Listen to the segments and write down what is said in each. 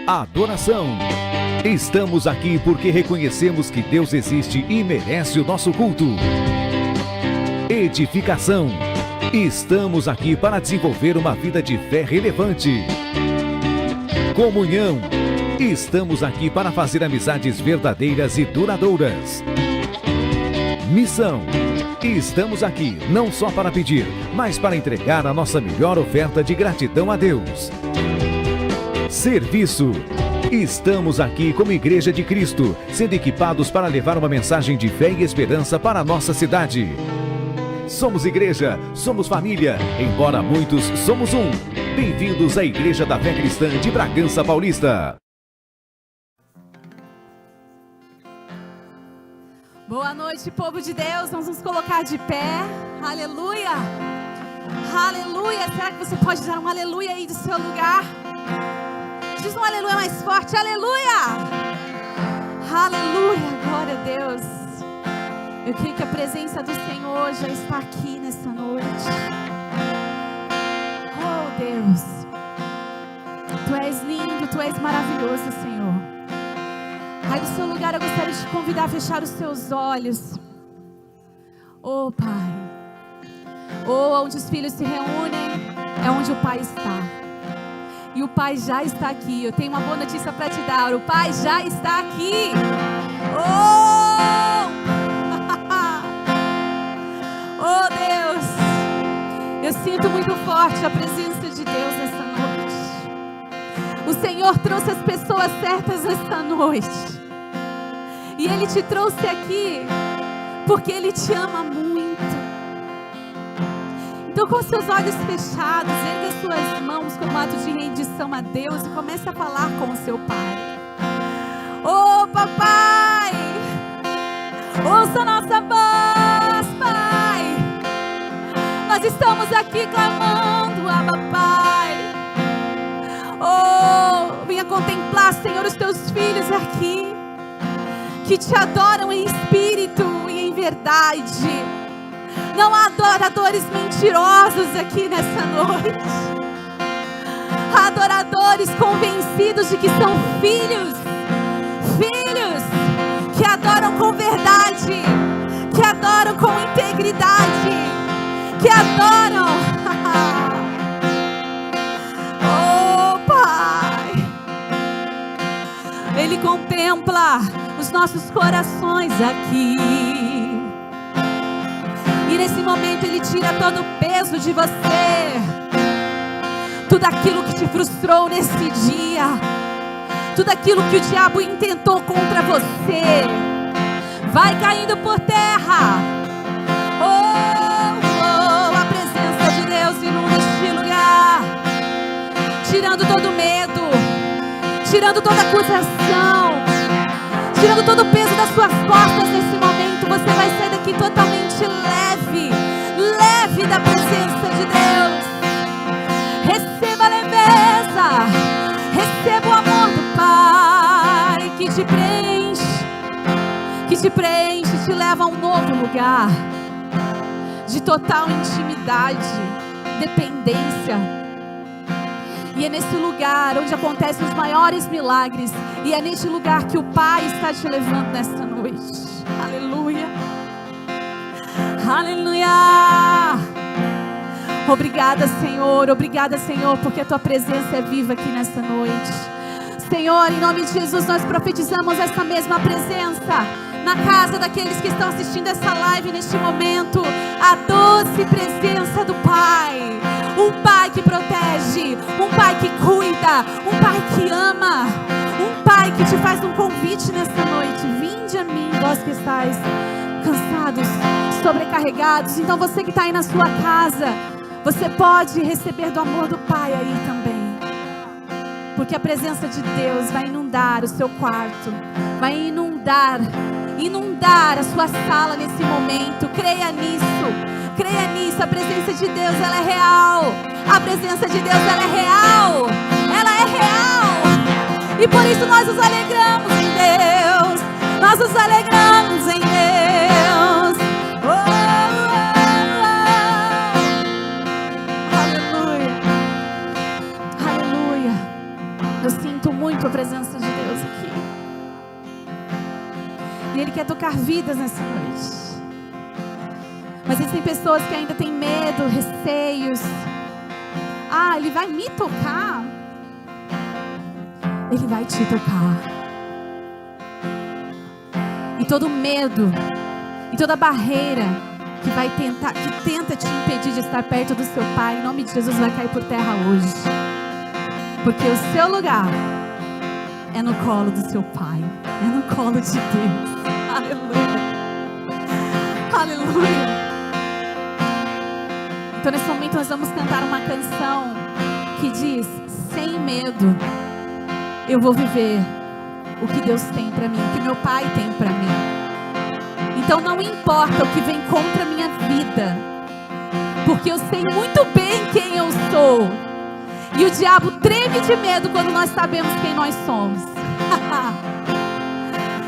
Adoração. Estamos aqui porque reconhecemos que Deus existe e merece o nosso culto. Edificação. Estamos aqui para desenvolver uma vida de fé relevante. Comunhão. Estamos aqui para fazer amizades verdadeiras e duradouras. Missão. Estamos aqui não só para pedir, mas para entregar a nossa melhor oferta de gratidão a Deus. Serviço. Estamos aqui como Igreja de Cristo, sendo equipados para levar uma mensagem de fé e esperança para a nossa cidade. Somos igreja, somos família, embora muitos somos um. Bem-vindos à Igreja da Fé Cristã de Bragança Paulista. Boa noite, povo de Deus. Vamos nos colocar de pé. Aleluia. Aleluia. Será que você pode dar um aleluia aí do seu lugar? Diz um aleluia mais forte. Aleluia. Aleluia. Glória a Deus. Eu creio que a presença do Senhor já está aqui nessa noite. Oh, Deus. Tu és lindo, Tu és maravilhoso, Senhor. Aí do seu lugar eu gostaria de te convidar a fechar os seus olhos. Oh, Pai. Oh, onde os filhos se reúnem é onde o Pai está. E o Pai já está aqui. Eu tenho uma boa notícia para te dar. O Pai já está aqui. Oh! Oh, Deus. Eu sinto muito forte a presença de Deus nessa noite. O Senhor trouxe as pessoas certas nessa noite. E Ele te trouxe aqui porque Ele te ama muito. Então, com seus olhos fechados, ergue as suas mãos como ato de rendição a Deus e comece a falar com o seu Pai. Oh, Papai, ouça a nossa voz, Pai. Nós estamos aqui clamando, Abba, Pai. Oh, venha contemplar, Senhor, os teus filhos aqui, que te adoram em espírito e em verdade. Não há adoradores mentirosos aqui nessa noite. Há adoradores convencidos de que são filhos. Filhos que adoram com verdade, que adoram com integridade, que adoram. Oh, Pai. Ele contempla os nossos corações aqui. E nesse momento Ele tira todo o peso de você. Tudo aquilo que te frustrou nesse dia. Tudo aquilo que o diabo intentou contra você. Vai caindo por terra. Oh, oh, a presença de Deus inunda este lugar. Tirando todo medo. Tirando toda acusação. Tirando todo o peso das suas costas nesse momento. Você vai sair daqui totalmente leve. Leve da presença de Deus. Receba a leveza. Receba o amor do Pai que te preenche. Que te preenche, te leva a um novo lugar de total intimidade, dependência. E é nesse lugar onde acontecem os maiores milagres. E é neste lugar que o Pai está te levando nesta noite. Aleluia. Aleluia. Obrigada, Senhor. Obrigada, Senhor, porque a Tua presença é viva aqui nesta noite. Senhor, em nome de Jesus, nós profetizamos essa mesma presença na casa daqueles que estão assistindo essa live neste momento. A doce presença do Pai. Um Pai que protege, um Pai que cuida, um Pai que ama, um Pai que te faz um convite nesta noite. Vinde a mim, vós que estáis cansados, sobrecarregados. Então você que está aí na sua casa, você pode receber do amor do Pai aí também. Porque a presença de Deus vai inundar o seu quarto, vai inundar a sua sala nesse momento. Creia nisso. Creia nisso, a presença de Deus, ela é real. A presença de Deus, ela é real. Ela é real. E por isso nós nos alegramos em Deus. Nós nos alegramos em Deus. Oh, oh, oh. Aleluia. Aleluia. Eu sinto muito a presença vidas nessa noite. Mas existem pessoas que ainda têm medo, receios. Ah, Ele vai me tocar? Ele vai te tocar. E todo medo, e toda barreira que tenta te impedir de estar perto do seu Pai, em nome de Jesus, vai cair por terra hoje. Porque o seu lugar é no colo do seu Pai, é no colo de Deus. Aleluia. Aleluia. Então nesse momento nós vamos cantar uma canção que diz: sem medo eu vou viver o que Deus tem para mim, o que meu Pai tem para mim. Então não importa o que vem contra a minha vida, porque eu sei muito bem quem eu sou. E o diabo treme de medo quando nós sabemos quem nós somos.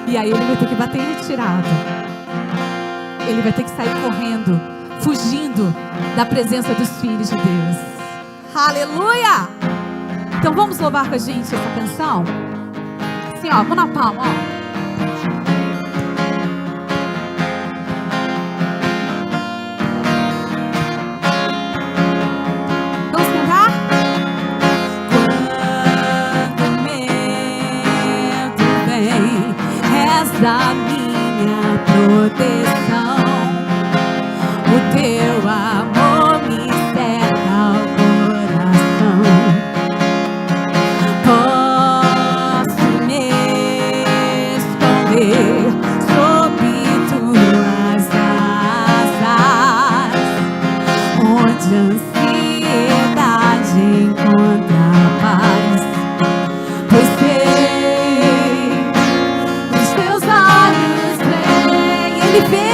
E aí ele vai ter que bater em retirada. Ele vai ter que sair correndo, fugindo da presença dos filhos de Deus. Aleluia! Então vamos louvar com a gente essa canção? Assim, ó, vamos na palma, ó. Da minha proteção, o teu amor me cerca ao coração. Posso me esconder sob tuas asas, onde a ansiedade encontra paz, pois Ele vê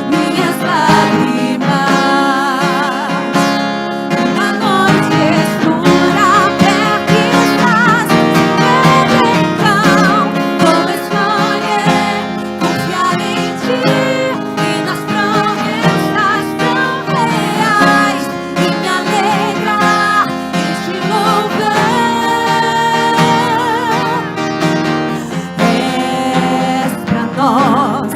minhas lágrimas na noite escura, perto estás. Então vou escolher confiar em ti e nas promessas tão reais, e me alegrar em te louvar. És pra nós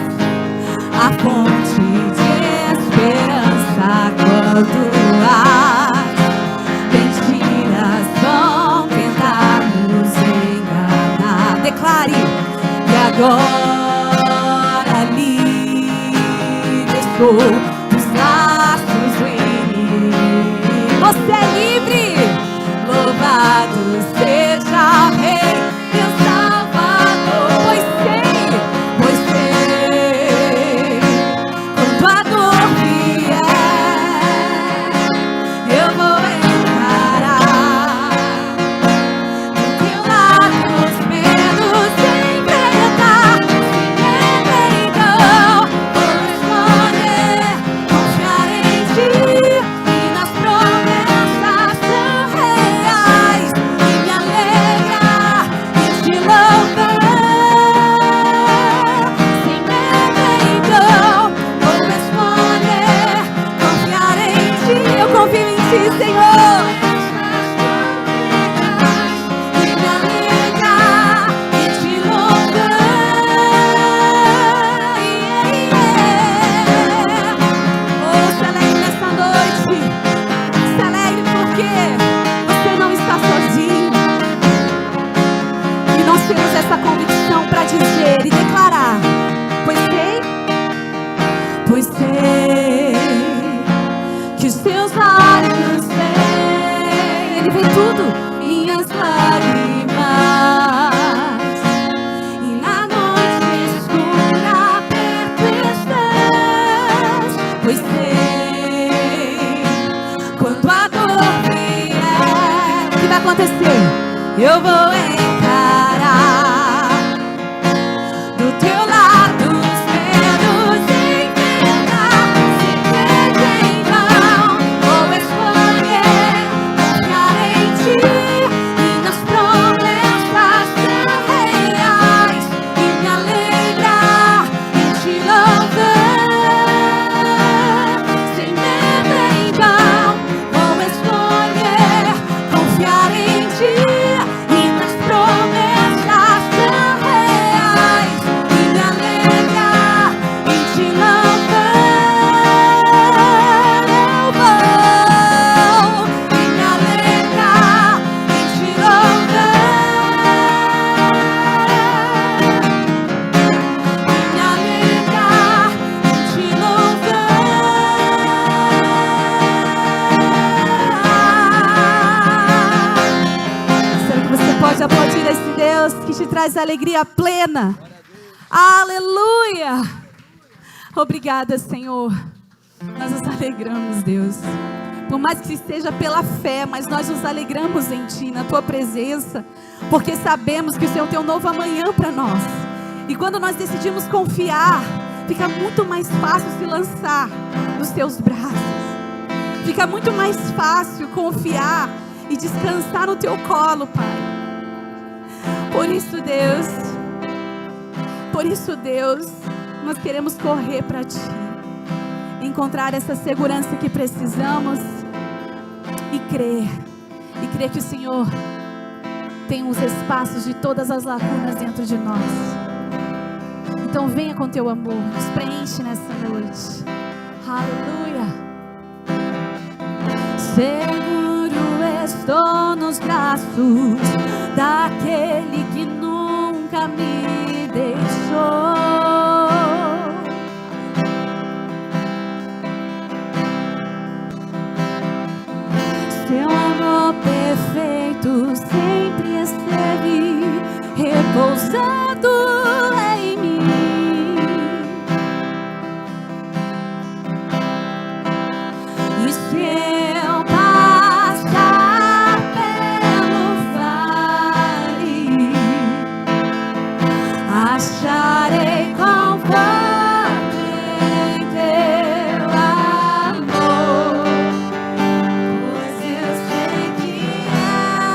a fonte de esperança quando as mentiras vão tentar nos enganar. Declare: e agora livre estou dos laços do inimigo. Você é livre! Louvado seja o Rei, meu Salvador. Pois sei que os teus olhos veem, Ele vê tudo, minhas lágrimas, e na noite escura perto estás, pois sei, quando a dor vier, o que vai acontecer? Eu vou encarar do teu lado os medos e enfrentar, sem medo em vão. Vou escolher confiar em ti e nas promessas tão reais, e me alegrar em te louvar. Sem medo em vão, vou escolher confiar em ti e nas te traz alegria plena. Aleluia! Obrigada, Senhor. Nós nos alegramos, Deus. Por mais que seja pela fé, mas nós nos alegramos em Ti, na Tua presença, porque sabemos que o Senhor tem um novo amanhã para nós. E quando nós decidimos confiar, fica muito mais fácil se lançar nos Teus braços. Fica muito mais fácil confiar e descansar no Teu colo, Pai. Por isso, Deus, nós queremos correr para Ti, encontrar essa segurança que precisamos e crer que o Senhor tem os espaços de todas as lacunas dentro de nós. Então venha com Teu amor, nos preenche nessa noite. Aleluia. Seguro estou nos braços daquele que nunca me deixou. Seu amor perfeito sempre esteve repousado em mim. E se eu passar pelo vale, acharei conforto em Teu amor, pois eu sei que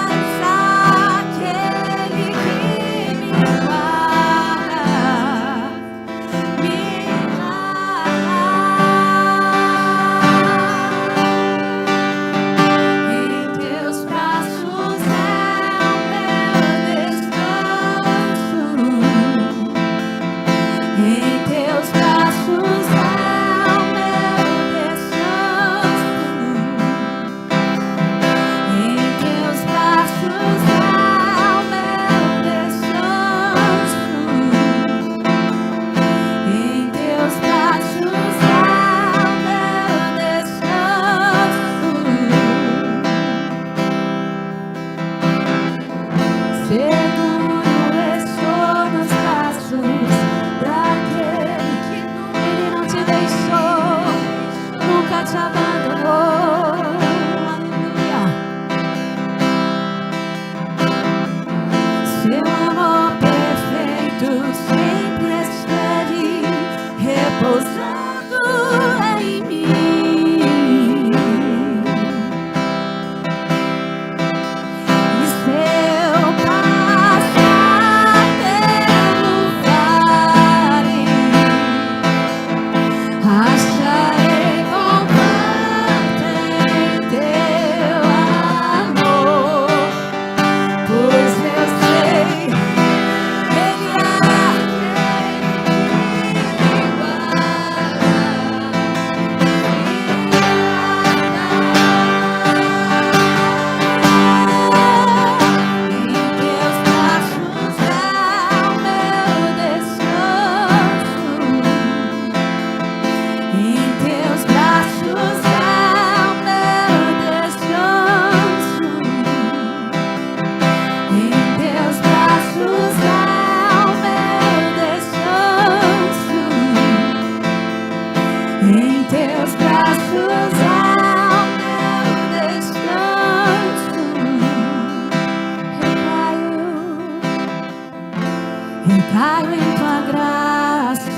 és aquele que me guarda, me em Teus braços é o meu descanso. Em Teus braços é o meu descanso. Em Teus braços é o meu descanso. Em Teus braços é o meu descanso. Seguro estou nos braços daquele que Ele não te deixou, nunca te abandonou. Aleluia. Seu amor perfeito sempre esteve repousando em mim. E se eu passar pelo vale, acharei conforto em Teu amor, pois eu sei Ele é Recaio em Tua graça,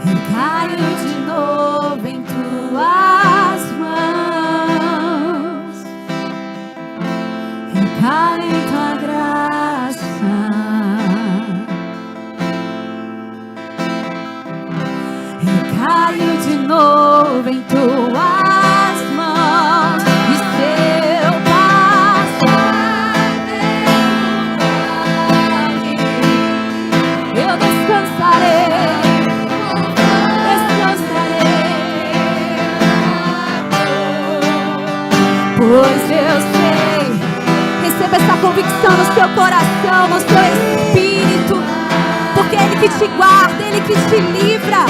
recaio de novo em Tuas mãos, recaio em Tua graça, recaio de novo em Tuas mãos. E se eu eu descansarei, pois eu sei. Receba essa convicção no seu coração, no seu espírito, porque é Ele que te guarda, Ele que te livra.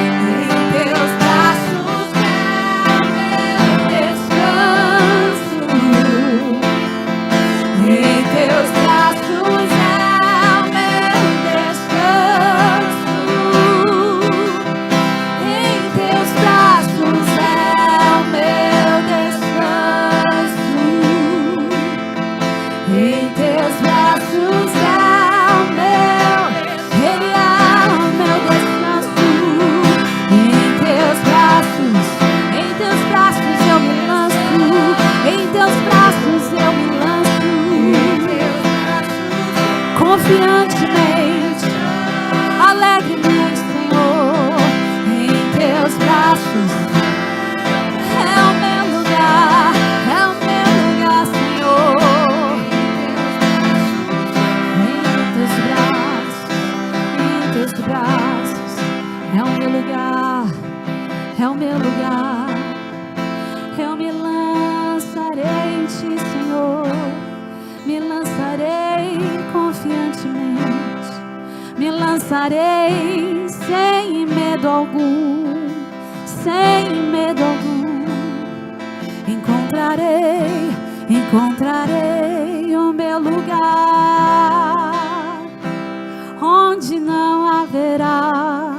Em Teus braços confiantemente, alegremente, Senhor, em teus braços. É o meu lugar, Senhor. Em teus braços, é o meu lugar, é o meu lugar. Eu me lançarei em ti, Senhor, me lançarei confiantemente, me lançarei sem medo algum, sem medo algum. Encontrarei o meu lugar, onde não haverá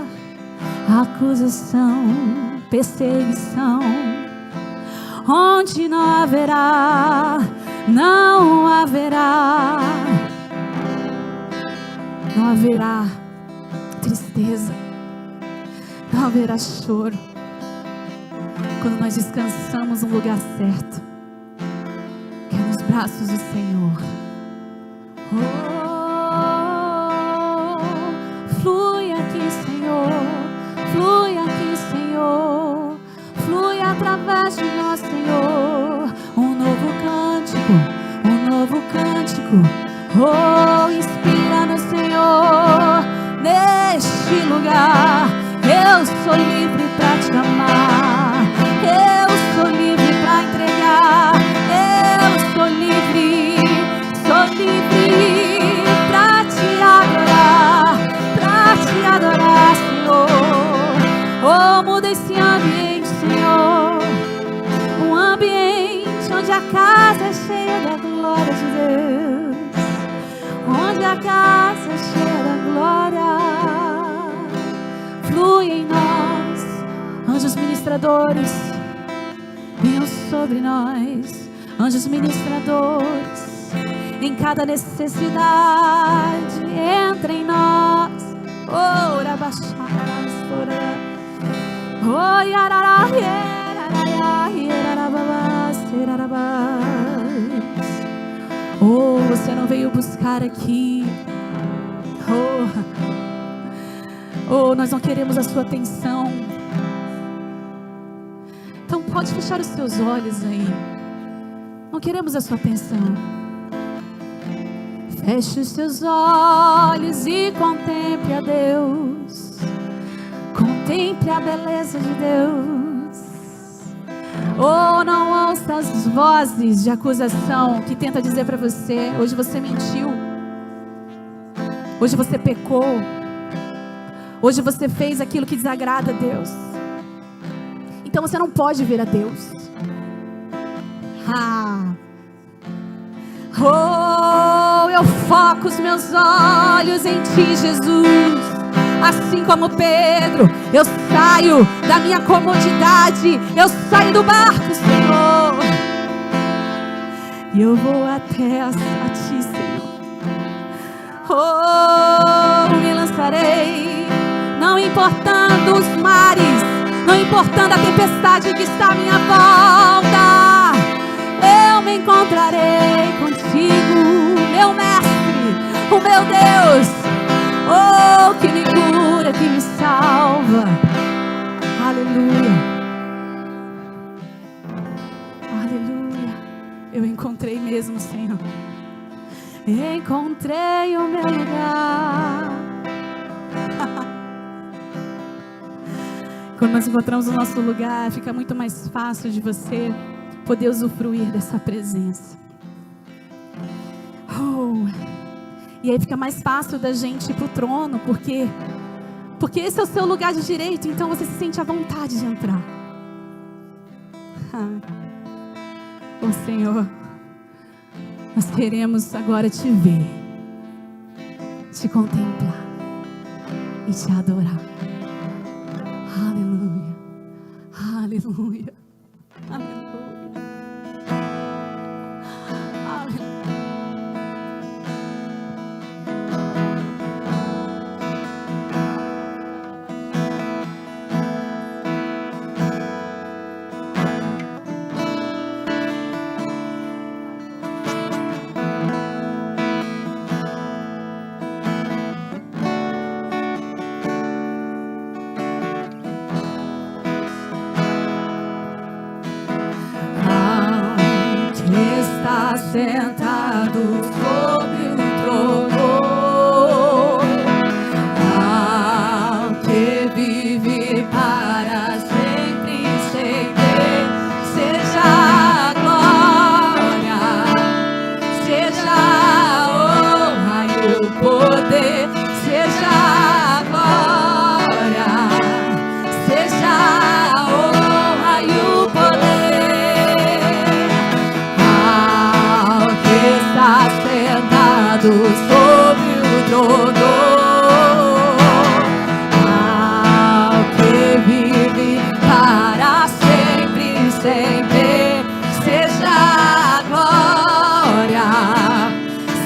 acusação, perseguição, onde não haverá tristeza, não haverá choro, quando nós descansamos no lugar certo, que é nos braços do Senhor. Flui aqui, Senhor, flui aqui, Senhor, flui através de nós, Senhor, um novo cântico, inspira no Senhor, neste lugar. Eu sou livre para te amar, eu sou livre para entregar, eu sou livre para te adorar, Senhor. Muda esse ambiente, Senhor, um ambiente onde a casa é cheia da glória de Deus, onde a casa é cheia da glória. Flui em nós, anjos ministradores, venham sobre nós, anjos ministradores, em cada necessidade, entra em nós. Você não veio buscar aqui. Nós não queremos a sua atenção. Então pode fechar os seus olhos aí. Não queremos a sua atenção. Feche os seus olhos e contemple a Deus. Contemple a beleza de Deus. Não ouça as vozes de acusação que tenta dizer para você: hoje você mentiu, hoje você pecou, hoje você fez aquilo que desagrada a Deus, então você não pode ver a Deus. Eu foco os meus olhos em ti, Jesus. Assim como Pedro, eu saio da minha comodidade, eu saio do barco, Senhor, e eu vou até a ti, Senhor. Me lançarei, não importando os mares, não importando a tempestade que está à minha volta, eu me encontrarei contigo, meu mestre, o meu Deus, que me cura, que me salva. Aleluia, aleluia. Eu encontrei mesmo, Senhor, encontrei o meu lugar. Quando nós encontramos o nosso lugar, fica muito mais fácil de você poder usufruir dessa presença. E aí fica mais fácil da gente ir para o trono, porque esse é o seu lugar de direito, então você se sente à vontade de entrar. Senhor, nós queremos agora te ver, te contemplar e te adorar. Aleluia, aleluia, aleluia. sentado sobre o trono, ao que vive para sempre, sempre, seja a glória, seja a honra e o poder, seja a glória, seja a honra e o poder, ao que está sentado sobre o trono, ao que vive para sempre, sempre, seja a glória,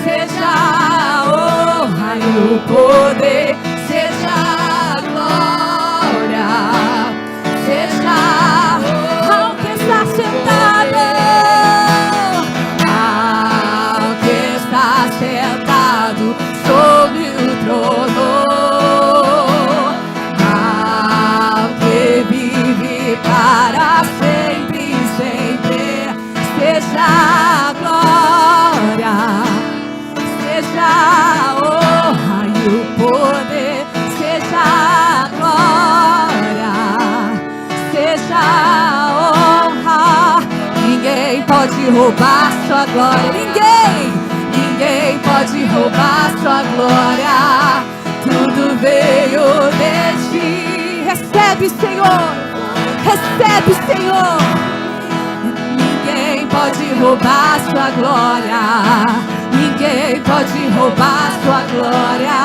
seja a honra e o poder, seja a glória, seja ao que está sentado, ao que está sentado sobre o trono, ao que vive para sempre, sempre, seja a glória, seja a honra e o poder, seja a glória, seja a honra. Ninguém pode roubar sua glória, ninguém pode roubar sua glória. Tudo veio de ti. Recebe, Senhor, recebe, Senhor. Ninguém pode roubar sua glória, ninguém pode roubar sua glória.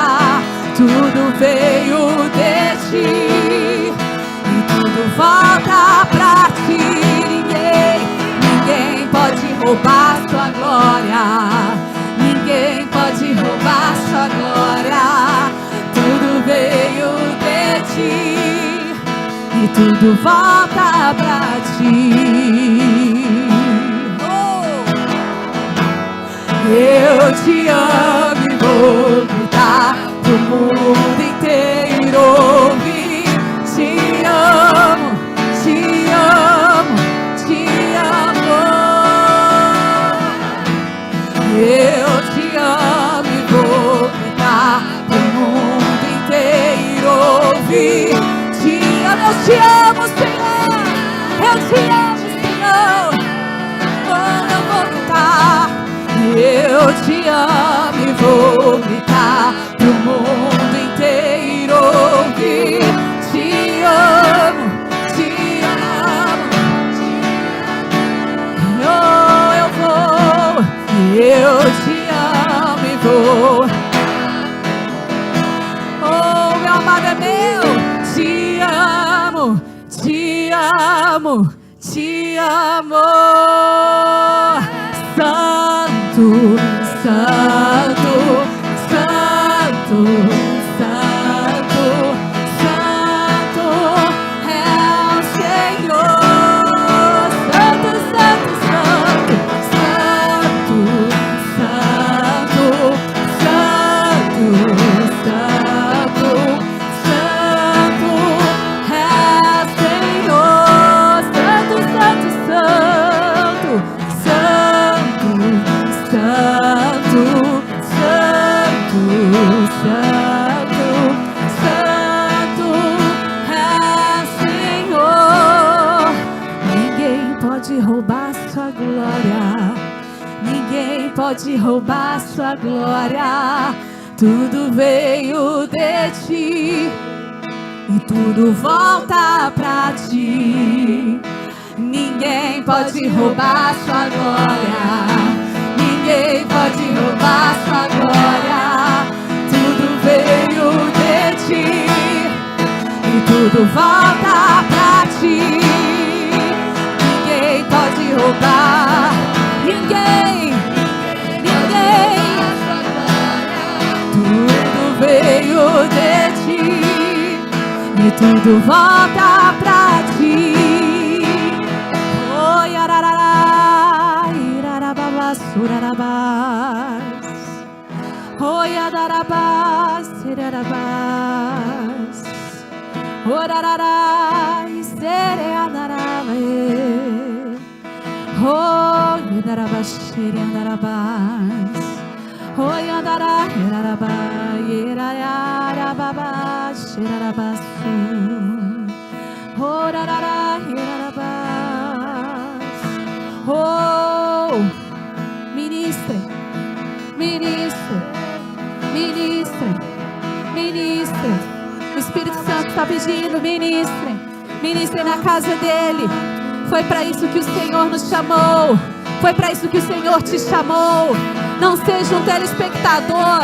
Tudo veio de ti e tudo volta pra ti. Ninguém pode roubar sua glória, ninguém pode roubar sua glória. Tudo veio de ti e tudo volta pra ti. Eu te amo e vou gritar pro mundo inteiro ouvir. Te amo, te amo, te amo. Eu te amo e vou gritar pro mundo inteiro ouvir. Te amo, eu te amo, Senhor. Eu te amo, Senhor. Quando eu vou gritar, eu te amo e vou gritar pro mundo inteiro ouvir. Te amo, te amo, te amo. Oh, eu vou, eu te amo e vou. Oh, meu amado é meu. Te amo, te amo, te amo. Santo, santo, santo, santo, santo é o Senhor. Santo, santo, santo, santo, santo, santo, santo, santo é o Senhor. Santo, santo, santo, santo, santo, santo, santo é Senhor. Ninguém pode roubar sua glória, ninguém pode roubar sua glória. Tudo veio de ti e tudo volta pra ti. Ninguém pode roubar sua glória, ninguém pode roubar sua glória. Tudo veio de ti e tudo volta pra ti. Ninguém pode roubar, ninguém, ninguém. Tudo veio de ti e tudo volta pra ti. Oh, yararara, irarababa, surarabás. Oh, yadarabás, irarabás. Orarara, sereadarabé. Oh, Edarabashiri andarabas. Oi andará, erarabá, erarabá, xerarabaçu. Orarará, erarabás. Oh, ministre, ministre, ministre, ministre. O Espírito Santo está pedindo, ministre, ministre na casa dele. Foi para isso que o Senhor nos chamou. Foi para isso que o Senhor te chamou. Não seja um telespectador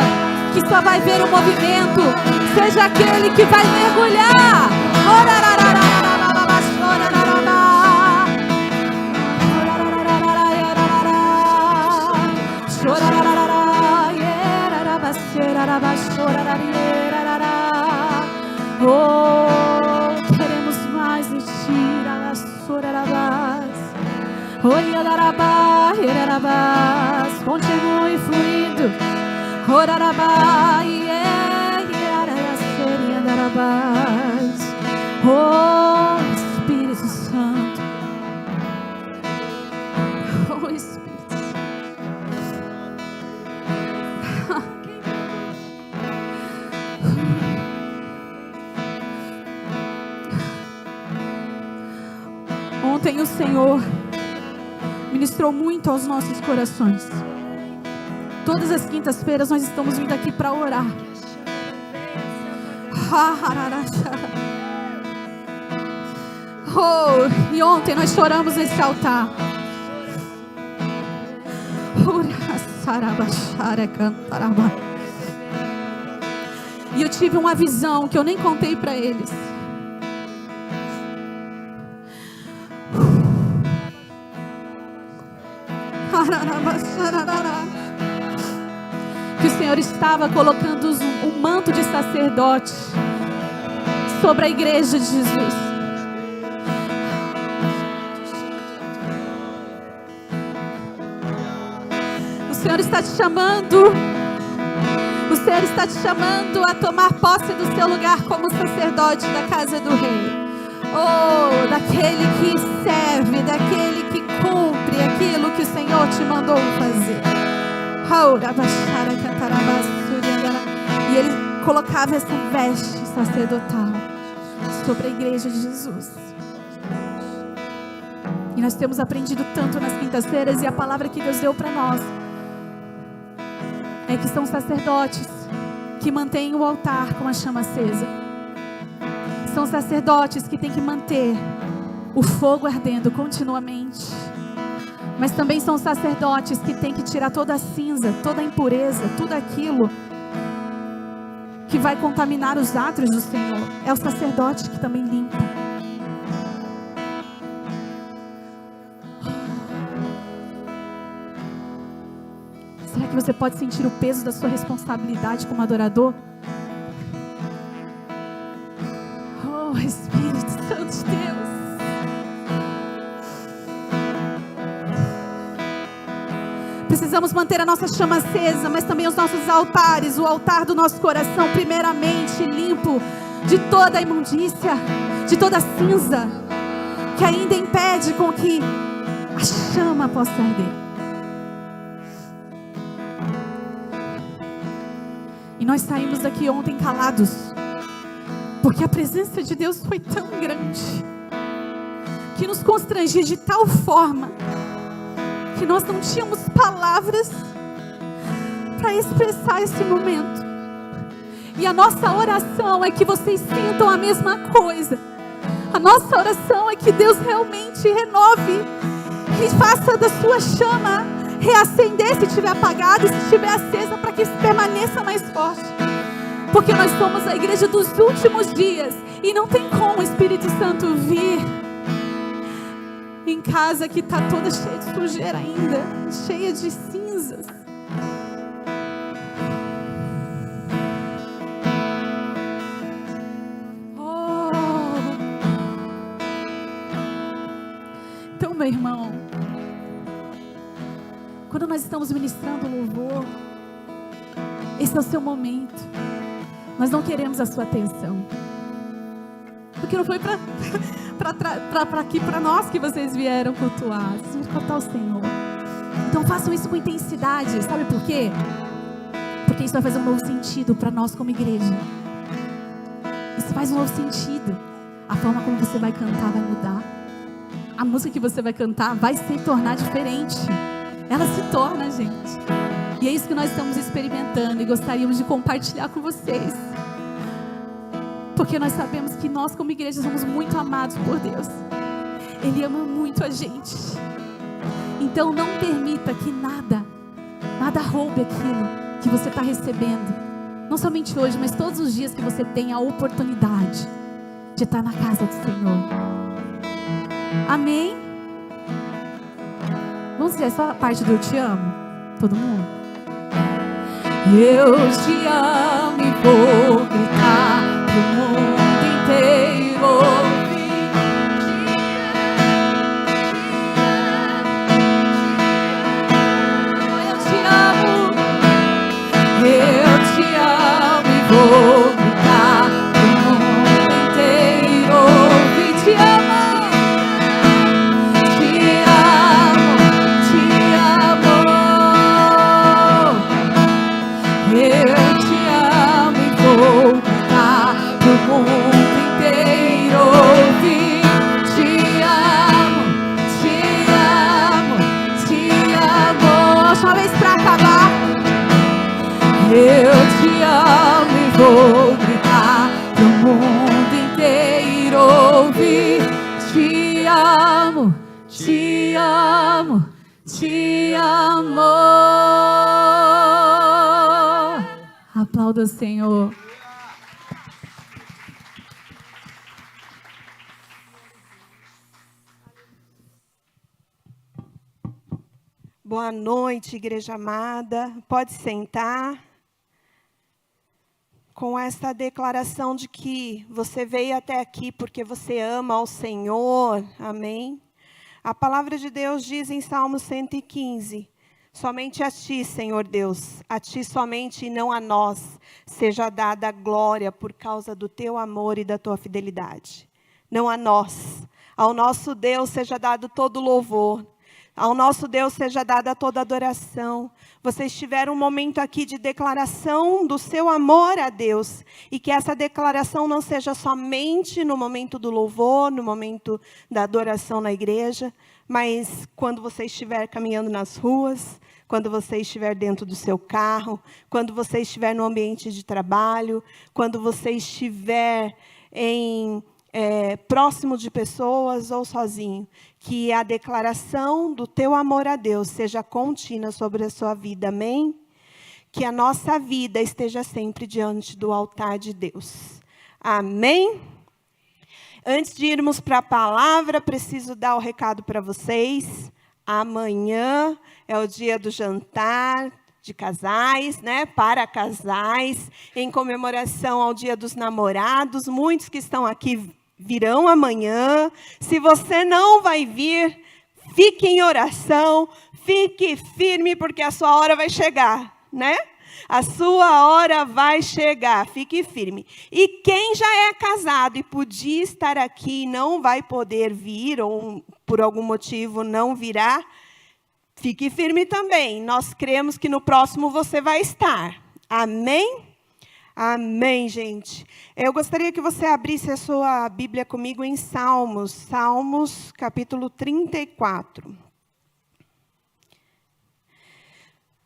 que só vai ver o movimento. Seja aquele que vai mergulhar. Oh, queremos mais de ti. Continue fluindo. Oh, Espírito Santo. Oh, Espírito Ontem o Senhor ministrou muito aos nossos corações. Todas as quintas-feiras nós estamos vindo aqui para orar. Oh, e ontem nós choramos nesse altar. E eu tive uma visão que eu nem contei para eles. Que o Senhor estava colocando um manto de sacerdote sobre a igreja de Jesus. O Senhor está te chamando. O Senhor está te chamando a tomar posse do seu lugar como sacerdote da casa do rei. Oh, daquele que serve, daquele que cumpre aquilo que o Senhor te mandou fazer. E ele colocava essa veste sacerdotal sobre a igreja de Jesus. E nós temos aprendido tanto nas quintas-feiras, e a palavra que Deus deu para nós é que são sacerdotes que mantêm o altar com a chama acesa. São sacerdotes que têm que manter o fogo ardendo continuamente. Mas também são sacerdotes que têm que tirar toda a cinza, toda a impureza, tudo aquilo que vai contaminar os átrios do Senhor. É o sacerdote que também limpa. Será que você pode sentir o peso da sua responsabilidade como adorador? Oh, Espírito Santo de Deus. Precisamos manter a nossa chama acesa, mas também os nossos altares, o altar do nosso coração, primeiramente limpo de toda a imundícia, de toda a cinza, que ainda impede com que a chama possa arder. E nós saímos daqui ontem calados, porque a presença de Deus foi tão grande, que nos constrangia de tal forma, que nós não tínhamos palavras para expressar esse momento. E a nossa oração é que vocês sintam a mesma coisa. A nossa oração é que Deus realmente renove e faça da sua chama reacender se estiver apagada, e se estiver acesa, para que permaneça mais forte. Porque nós somos a igreja dos últimos dias, e não tem como o Espírito Santo vir em casa que está toda cheia de sujeira ainda, cheia de cinzas. Oh. Então, meu irmão, quando nós estamos ministrando louvor, esse é o seu momento. Nós não queremos a sua atenção, porque não foi para aqui para nós que vocês vieram cultuar. Vocês vão cultuar o Senhor. Então façam isso com intensidade. Sabe por quê? Porque isso vai fazer um novo sentido para nós como igreja. Isso faz um novo sentido. A forma como você vai cantar vai mudar. A música que você vai cantar vai se tornar diferente. Ela se torna, gente. E é isso que nós estamos experimentando e gostaríamos de compartilhar com vocês. Porque nós sabemos que nós como igreja somos muito amados por Deus. Ele ama muito a gente. Então não permita que nada roube aquilo que você está recebendo. Não somente hoje, mas todos os dias que você tem a oportunidade de estar na casa do Senhor. Amém? Vamos dizer só a parte do eu te amo? Todo mundo? Eu te amo e vou gritar pro mundo inteiro ouvir. Eu te amo e vou gritar pro mundo inteiro ouvir. Te amo, te amo, te amo. Eu te amo e vou gritar pro mundo inteiro ouvir. Te amo, te amo, te amo. Só uma vez pra acabar. Eu te amo e vou gritar pro mundo inteiro ouvir. Te amo, te amo, te amo. Aplauda o Senhor. Boa noite, igreja amada. Pode sentar. Com esta declaração de que você veio até aqui porque você ama ao Senhor. Amém? A palavra de Deus diz em Salmo 115: somente a ti, Senhor Deus, a ti somente e não a nós, seja dada a glória por causa do teu amor e da tua fidelidade. Não a nós. Ao nosso Deus seja dado todo louvor. Ao nosso Deus seja dada toda adoração. Vocês tiveram um momento aqui de declaração do seu amor a Deus. E que essa declaração não seja somente no momento do louvor, no momento da adoração na igreja, mas quando você estiver caminhando nas ruas, quando você estiver dentro do seu carro, quando você estiver no ambiente de trabalho, quando você estiver próximo de pessoas ou sozinho, que a declaração do teu amor a Deus seja contínua sobre a sua vida, amém? Que a nossa vida esteja sempre diante do altar de Deus, amém? Antes de irmos para a palavra, preciso dar o recado para vocês. Amanhã é o dia do jantar de casais, né? Para casais, em comemoração ao Dia dos Namorados. Muitos que estão aqui virão amanhã. Se você não vai vir, fique em oração, fique firme, porque a sua hora vai chegar, né? A sua hora vai chegar, fique firme. E quem já é casado e podia estar aqui e não vai poder vir, ou por algum motivo não virá, fique firme também. Nós cremos que no próximo você vai estar. Amém? Amém, gente. Eu gostaria que você abrisse a sua Bíblia comigo em Salmos. Salmos, capítulo 34.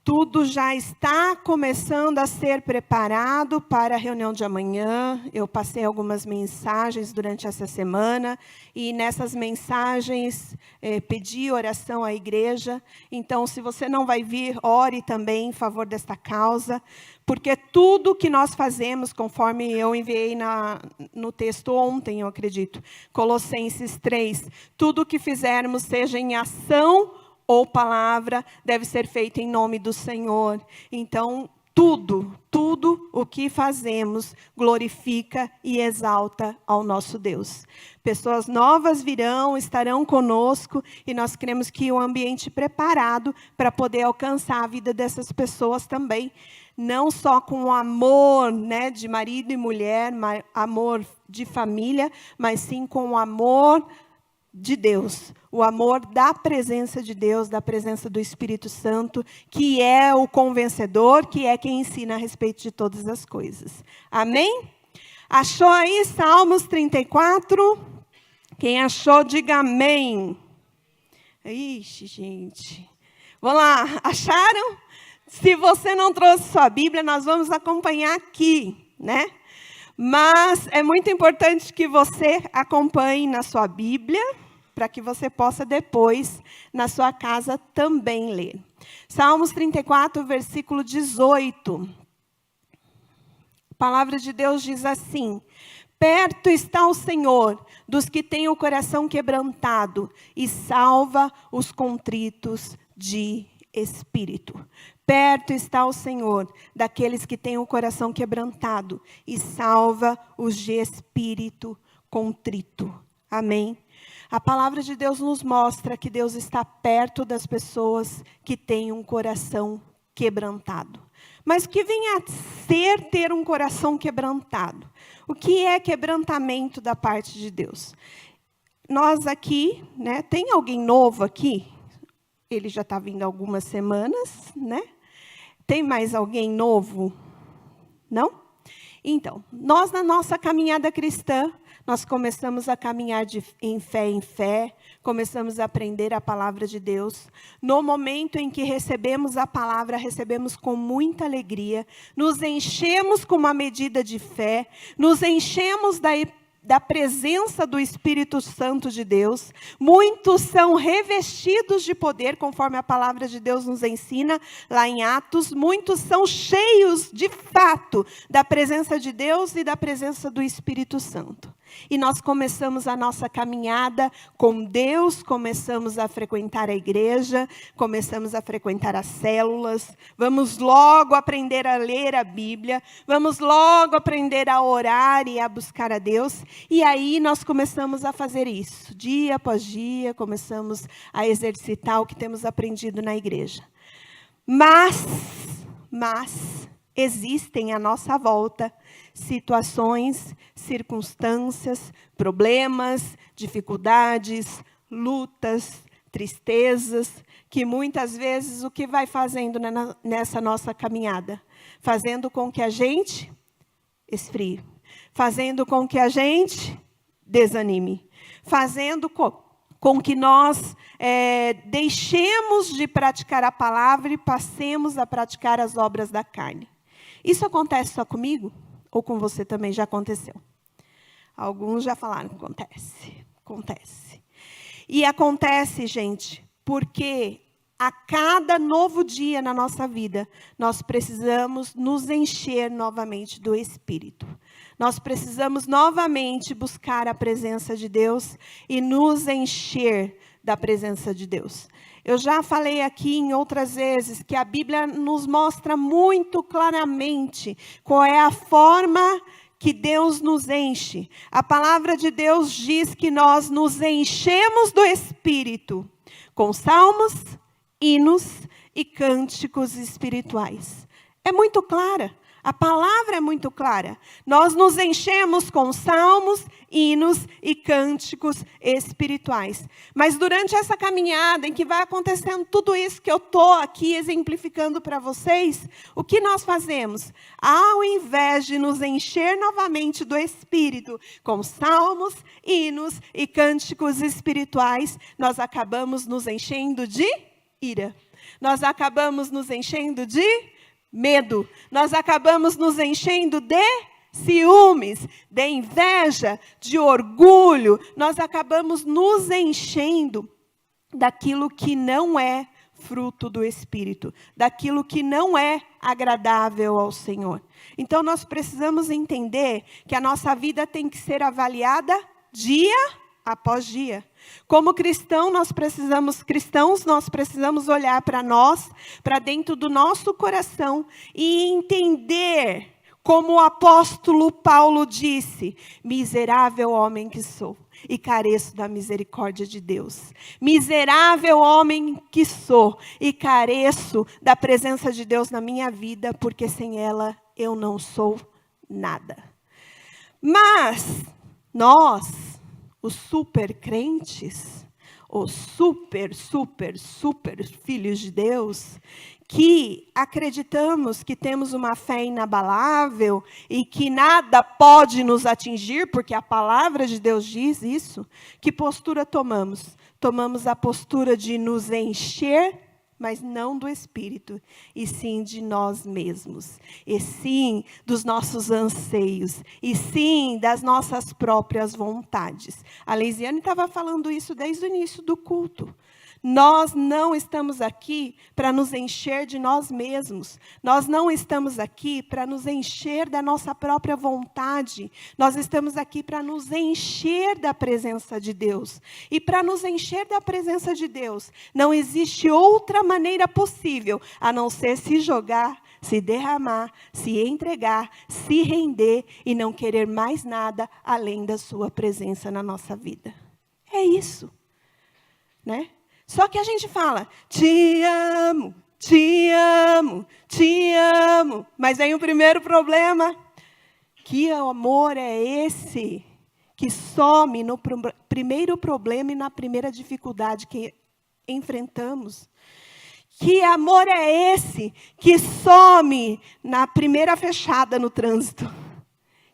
Tudo já está começando a ser preparado para a reunião de amanhã. Eu passei algumas mensagens durante essa semana e nessas mensagens pedi oração à igreja. Então, se você não vai vir, ore também em favor desta causa, porque tudo que nós fazemos, conforme eu enviei no texto ontem, eu acredito, Colossenses 3, tudo que fizermos, seja em ação ou palavra, deve ser feito em nome do Senhor. Então, tudo o que fazemos glorifica e exalta ao nosso Deus. Pessoas novas virão, estarão conosco, e nós queremos que o ambiente preparado para poder alcançar a vida dessas pessoas também. Não só com o amor, né, de marido e mulher, amor de família, mas sim com o amor de Deus, o amor da presença de Deus, da presença do Espírito Santo, que é o convencedor, que é quem ensina a respeito de todas as coisas. Amém? Achou aí Salmos 34? Quem achou, diga amém. Ixi, gente. Vamos lá, acharam? Se você não trouxe sua Bíblia, nós vamos acompanhar aqui, né? Mas é muito importante que você acompanhe na sua Bíblia, para que você possa depois, na sua casa, também ler. Salmos 34, versículo 18. A palavra de Deus diz assim: perto está o Senhor dos que têm o coração quebrantado e salva os contritos de espírito. Perto está o Senhor daqueles que têm o coração quebrantado e salva os de espírito contrito. Amém? A palavra de Deus nos mostra que Deus está perto das pessoas que têm um coração quebrantado. Mas o que vem a ser ter um coração quebrantado? O que é quebrantamento da parte de Deus? Nós aqui, né, tem alguém novo aqui? Ele já está vindo há algumas semanas, né? Tem mais alguém novo? Não? Então, nós na nossa caminhada cristã, nós começamos a caminhar em fé, começamos a aprender a palavra de Deus. No momento em que recebemos a palavra, recebemos com muita alegria, nos enchemos com uma medida de fé, nos enchemos da presença do Espírito Santo de Deus. Muitos são revestidos de poder, conforme a palavra de Deus nos ensina, lá em Atos. Muitos são cheios, de fato, da presença de Deus e da presença do Espírito Santo. E nós começamos a nossa caminhada com Deus, começamos a frequentar a igreja, começamos a frequentar as células, vamos logo aprender a ler a Bíblia, vamos logo aprender a orar e a buscar a Deus. E aí nós começamos a fazer isso, dia após dia, começamos a exercitar o que temos aprendido na igreja. Mas existem à nossa volta situações, circunstâncias, problemas, dificuldades, lutas, tristezas, que muitas vezes o que vai fazendo nessa nossa caminhada? Fazendo com que a gente esfrie, fazendo com que a gente desanime, fazendo com que nós deixemos de praticar a palavra e passemos a praticar as obras da carne. Isso acontece só comigo? Ou com você também já aconteceu? Alguns já falaram que acontece. E acontece, gente, porque a cada novo dia na nossa vida, nós precisamos nos encher novamente do Espírito. Nós precisamos novamente buscar a presença de Deus e nos encher da presença de Deus. Eu já falei aqui em outras vezes que a Bíblia nos mostra muito claramente qual é a forma que Deus nos enche. A palavra de Deus diz que nós nos enchemos do Espírito com salmos, hinos e cânticos espirituais. É muito clara. A palavra é muito clara. Nós nos enchemos com salmos, hinos e cânticos espirituais. Mas durante essa caminhada em que vai acontecendo tudo isso que eu estou aqui exemplificando para vocês, o que nós fazemos? Ao invés de nos encher novamente do Espírito com salmos, hinos e cânticos espirituais, nós acabamos nos enchendo de ira. Nós acabamos nos enchendo de medo. Nós acabamos nos enchendo de ciúmes, de inveja, de orgulho. Nós acabamos nos enchendo daquilo que não é fruto do Espírito, daquilo que não é agradável ao Senhor. Então nós precisamos entender que a nossa vida tem que ser avaliada dia após dia. Como cristãos, nós precisamos olhar para nós, para dentro do nosso coração e entender, como o apóstolo Paulo disse: miserável homem que sou, e careço da misericórdia de Deus. Miserável homem que sou, e careço da presença de Deus na minha vida, porque sem ela eu não sou nada. Mas nós, os super crentes, os super filhos de Deus, que acreditamos que temos uma fé inabalável e que nada pode nos atingir, porque a palavra de Deus diz isso, que postura tomamos? Tomamos a postura de nos encher, mas não do Espírito, e sim de nós mesmos, e sim dos nossos anseios, e sim das nossas próprias vontades. A Leisiane estava falando isso desde o início do culto. Nós não estamos aqui para nos encher de nós mesmos. Nós não estamos aqui para nos encher da nossa própria vontade. Nós estamos aqui para nos encher da presença de Deus. E para nos encher da presença de Deus, não existe outra maneira possível a não ser se jogar, se derramar, se entregar, se render e não querer mais nada além da sua presença na nossa vida. É isso, né? Só que a gente fala, te amo, te amo, te amo. Mas vem o primeiro problema. Que amor é esse que some no primeiro problema e na primeira dificuldade que enfrentamos? Que amor é esse que some na primeira fechada no trânsito?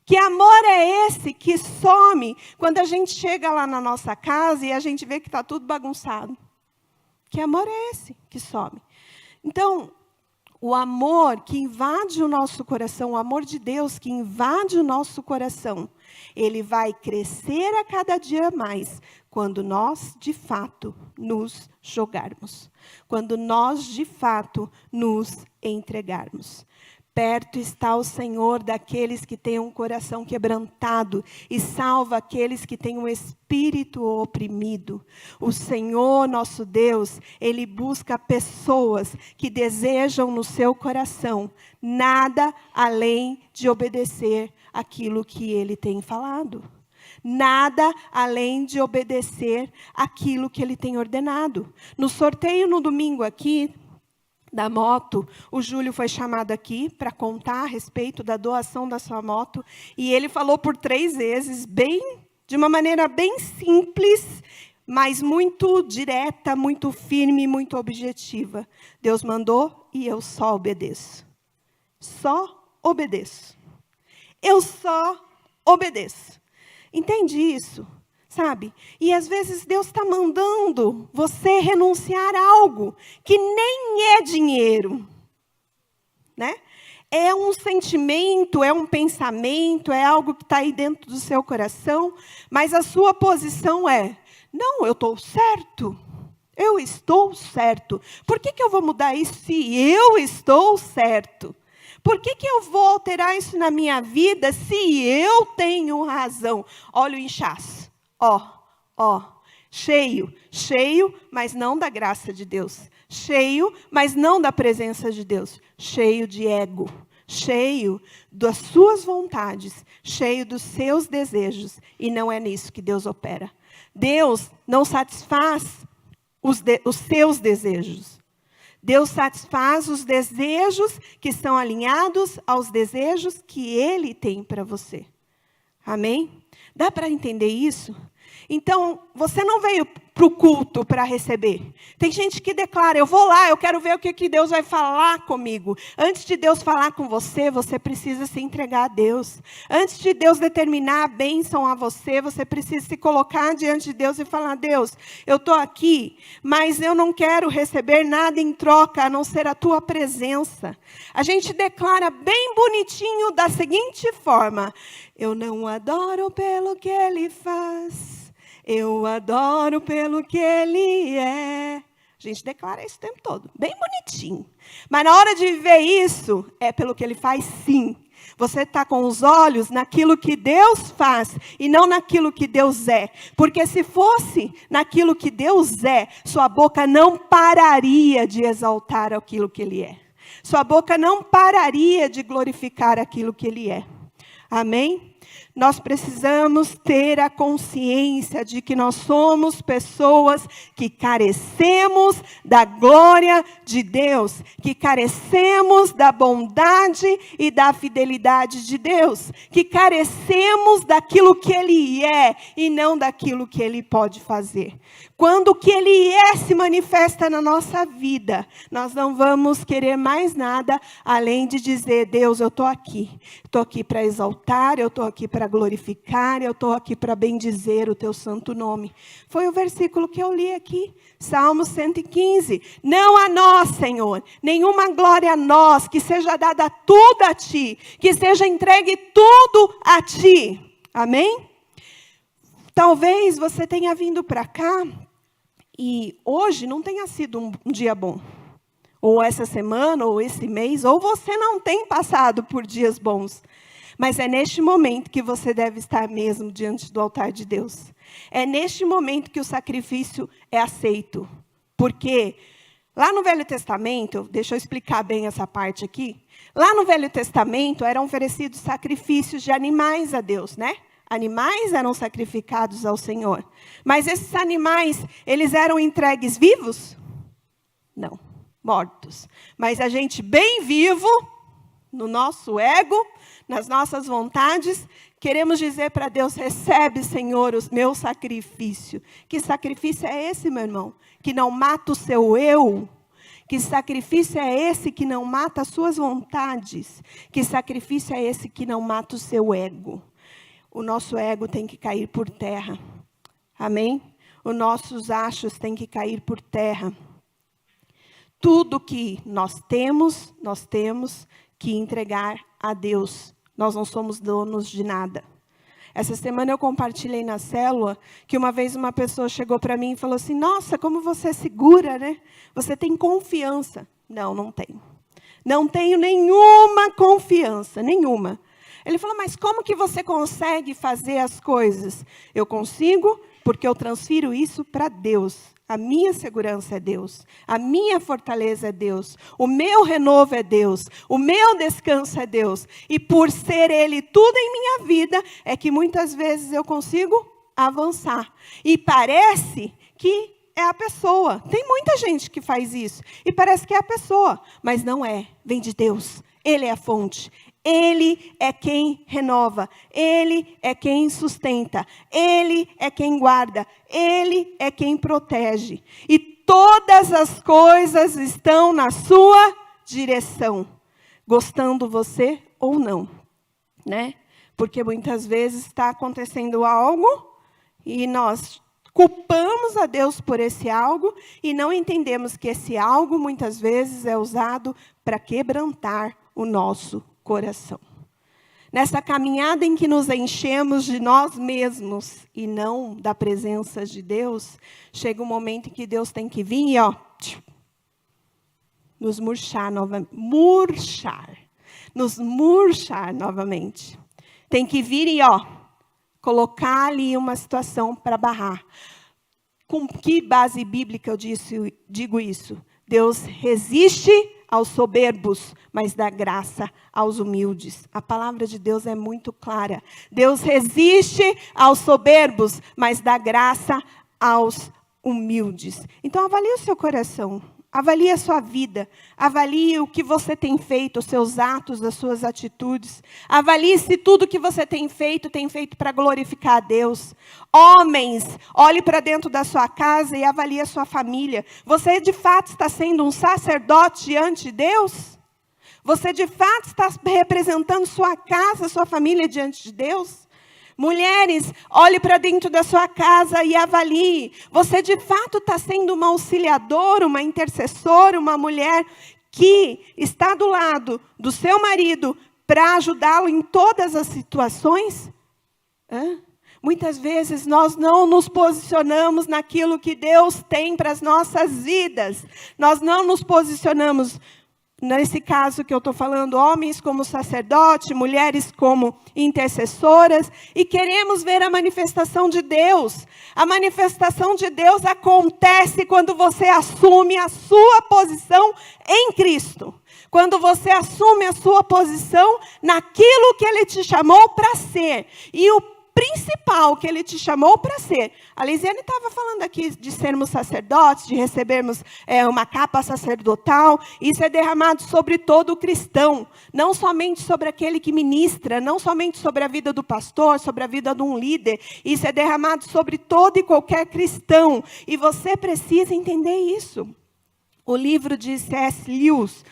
Que amor é esse que some quando a gente chega lá na nossa casa e a gente vê que está tudo bagunçado? Que amor é esse que some? Então, o amor que invade o nosso coração, o amor de Deus que invade o nosso coração, ele vai crescer a cada dia mais quando nós, de fato, nos jogarmos. Quando nós, de fato, nos entregarmos. Perto está o Senhor daqueles que têm um coração quebrantado e salva aqueles que têm um espírito oprimido. O Senhor, nosso Deus, Ele busca pessoas que desejam no seu coração nada além de obedecer aquilo que Ele tem falado. Nada além de obedecer aquilo que Ele tem ordenado. No sorteio no domingo aqui, da moto, o Júlio foi chamado aqui para contar a respeito da doação da sua moto, e ele falou por 3 vezes, de uma maneira bem simples, mas muito direta, muito firme, muito objetiva. Deus mandou e eu só obedeço. Só obedeço. Eu só obedeço. Entende isso? Sabe? E às vezes Deus está mandando você renunciar a algo que nem é dinheiro, né? É um sentimento, é um pensamento, é algo que está aí dentro do seu coração, mas a sua posição é, não, eu estou certo, eu estou certo. Por que eu vou mudar isso se eu estou certo? Por que eu vou alterar isso na minha vida se eu tenho razão? Olha o inchaço. Cheio, mas não da graça de Deus. Cheio, mas não da presença de Deus. Cheio de ego, cheio das suas vontades, cheio dos seus desejos. E não é nisso que Deus opera. Deus não satisfaz os seus desejos. Deus satisfaz os desejos que são alinhados aos desejos que Ele tem para você. Amém? Dá para entender isso? Então, você não veio para o culto para receber. Tem gente que declara, eu vou lá, eu quero ver o que Deus vai falar comigo. Antes de Deus falar com você, você precisa se entregar a Deus. Antes de Deus determinar a bênção a você, você precisa se colocar diante de Deus e falar, Deus, eu estou aqui, mas eu não quero receber nada em troca, a não ser a tua presença. A gente declara bem bonitinho da seguinte forma, eu não adoro pelo que Ele faz. Eu adoro pelo que Ele é. A gente declara isso o tempo todo, bem bonitinho. Mas na hora de viver isso, é pelo que Ele faz sim. Você está com os olhos naquilo que Deus faz e não naquilo que Deus é. Porque se fosse naquilo que Deus é, sua boca não pararia de exaltar aquilo que Ele é. Sua boca não pararia de glorificar aquilo que Ele é. Amém? Nós precisamos ter a consciência de que nós somos pessoas que carecemos da glória de Deus, que carecemos da bondade e da fidelidade de Deus, que carecemos daquilo que Ele é e não daquilo que Ele pode fazer. Quando o que Ele é se manifesta na nossa vida, nós não vamos querer mais nada além de dizer: Deus, eu estou aqui para exaltar, eu estou aqui para glorificar, eu estou aqui para bendizer o teu santo nome. Foi o versículo que eu li aqui, Salmo 115. Não a nós, Senhor, nenhuma glória a nós, que seja dada tudo a Ti, que seja entregue tudo a Ti. Amém? Talvez você tenha vindo para cá e hoje não tenha sido um dia bom. Ou essa semana, ou esse mês, ou você não tem passado por dias bons. Mas é neste momento que você deve estar mesmo diante do altar de Deus. É neste momento que o sacrifício é aceito. Porque lá no Velho Testamento, deixa eu explicar bem essa parte aqui. Lá no Velho Testamento eram oferecidos sacrifícios de animais a Deus, né? Animais eram sacrificados ao Senhor. Mas esses animais, eles eram entregues vivos? Não. Mortos. Mas a gente bem vivo, no nosso ego, nas nossas vontades, queremos dizer para Deus: recebe, Senhor, o meu sacrifício. Que sacrifício é esse, meu irmão? Que não mata o seu eu? Que sacrifício é esse que não mata as suas vontades? Que sacrifício é esse que não mata o seu ego? O nosso ego tem que cair por terra. Amém? Os nossos achos têm que cair por terra. Tudo que nós temos que entregar a Deus. Nós não somos donos de nada. Essa semana eu compartilhei na célula que uma vez uma pessoa chegou para mim e falou assim: nossa, como você é segura, né? Você tem confiança. Não, não tenho. Não tenho nenhuma confiança, nenhuma. Ele falou: mas como que você consegue fazer as coisas? Eu consigo porque eu transfiro isso para Deus. A minha segurança é Deus. A minha fortaleza é Deus. O meu renovo é Deus. O meu descanso é Deus. E por ser Ele tudo em minha vida, é que muitas vezes eu consigo avançar. E parece que é a pessoa. Tem muita gente que faz isso. E parece que é a pessoa. Mas não é. Vem de Deus. Ele é a fonte. Ele é quem renova, Ele é quem sustenta, Ele é quem guarda, Ele é quem protege. E todas as coisas estão na sua direção, gostando você ou não, né? Porque muitas vezes está acontecendo algo e nós culpamos a Deus por esse algo e não entendemos que esse algo muitas vezes é usado para quebrantar o nosso coração. Nessa caminhada em que nos enchemos de nós mesmos e não da presença de Deus, chega um momento em que Deus tem que vir e nos murchar novamente. Nos murchar novamente. Tem que vir e colocar ali uma situação para barrar. Com que base bíblica eu digo isso? Deus resiste aos soberbos, mas dá graça aos humildes. A palavra de Deus é muito clara. Deus resiste aos soberbos, mas dá graça aos humildes. Então avalie o seu coração, avalie a sua vida, avalie o que você tem feito, os seus atos, as suas atitudes. Avalie se tudo que você tem feito para glorificar a Deus. Homens, olhe para dentro da sua casa e avalie a sua família. Você de fato está sendo um sacerdote diante de Deus? Você de fato está representando sua casa, sua família diante de Deus? Mulheres, olhe para dentro da sua casa e avalie. Você de fato está sendo uma auxiliadora, uma intercessora, uma mulher que está do lado do seu marido para ajudá-lo em todas as situações? Muitas vezes nós não nos posicionamos naquilo que Deus tem para as nossas vidas. Nós não nos posicionamos. Nesse caso que eu estou falando, homens como sacerdote, mulheres como intercessoras, e queremos ver a manifestação de Deus. A manifestação de Deus acontece quando você assume a sua posição em Cristo. Quando você assume a sua posição naquilo que Ele te chamou para ser. E o principal que Ele te chamou para ser. A Lisiane estava falando aqui de sermos sacerdotes, de recebermos uma capa sacerdotal. Isso é derramado sobre todo cristão. Não somente sobre aquele que ministra, não somente sobre a vida do pastor, sobre a vida de um líder. Isso é derramado sobre todo e qualquer cristão. E você precisa entender isso. O livro de C.S. Lewis,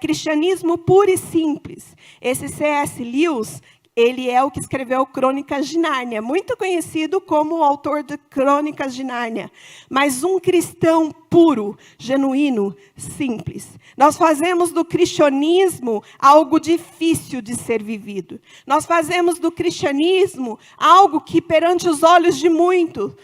Cristianismo Puro e Simples. Esse C.S. Lewis, ele é o que escreveu Crônicas de Nárnia, muito conhecido como o autor de Crônicas de Nárnia. Mas um cristão puro, genuíno, simples. Nós fazemos do cristianismo algo difícil de ser vivido. Nós fazemos do cristianismo algo que, perante os olhos de muitos,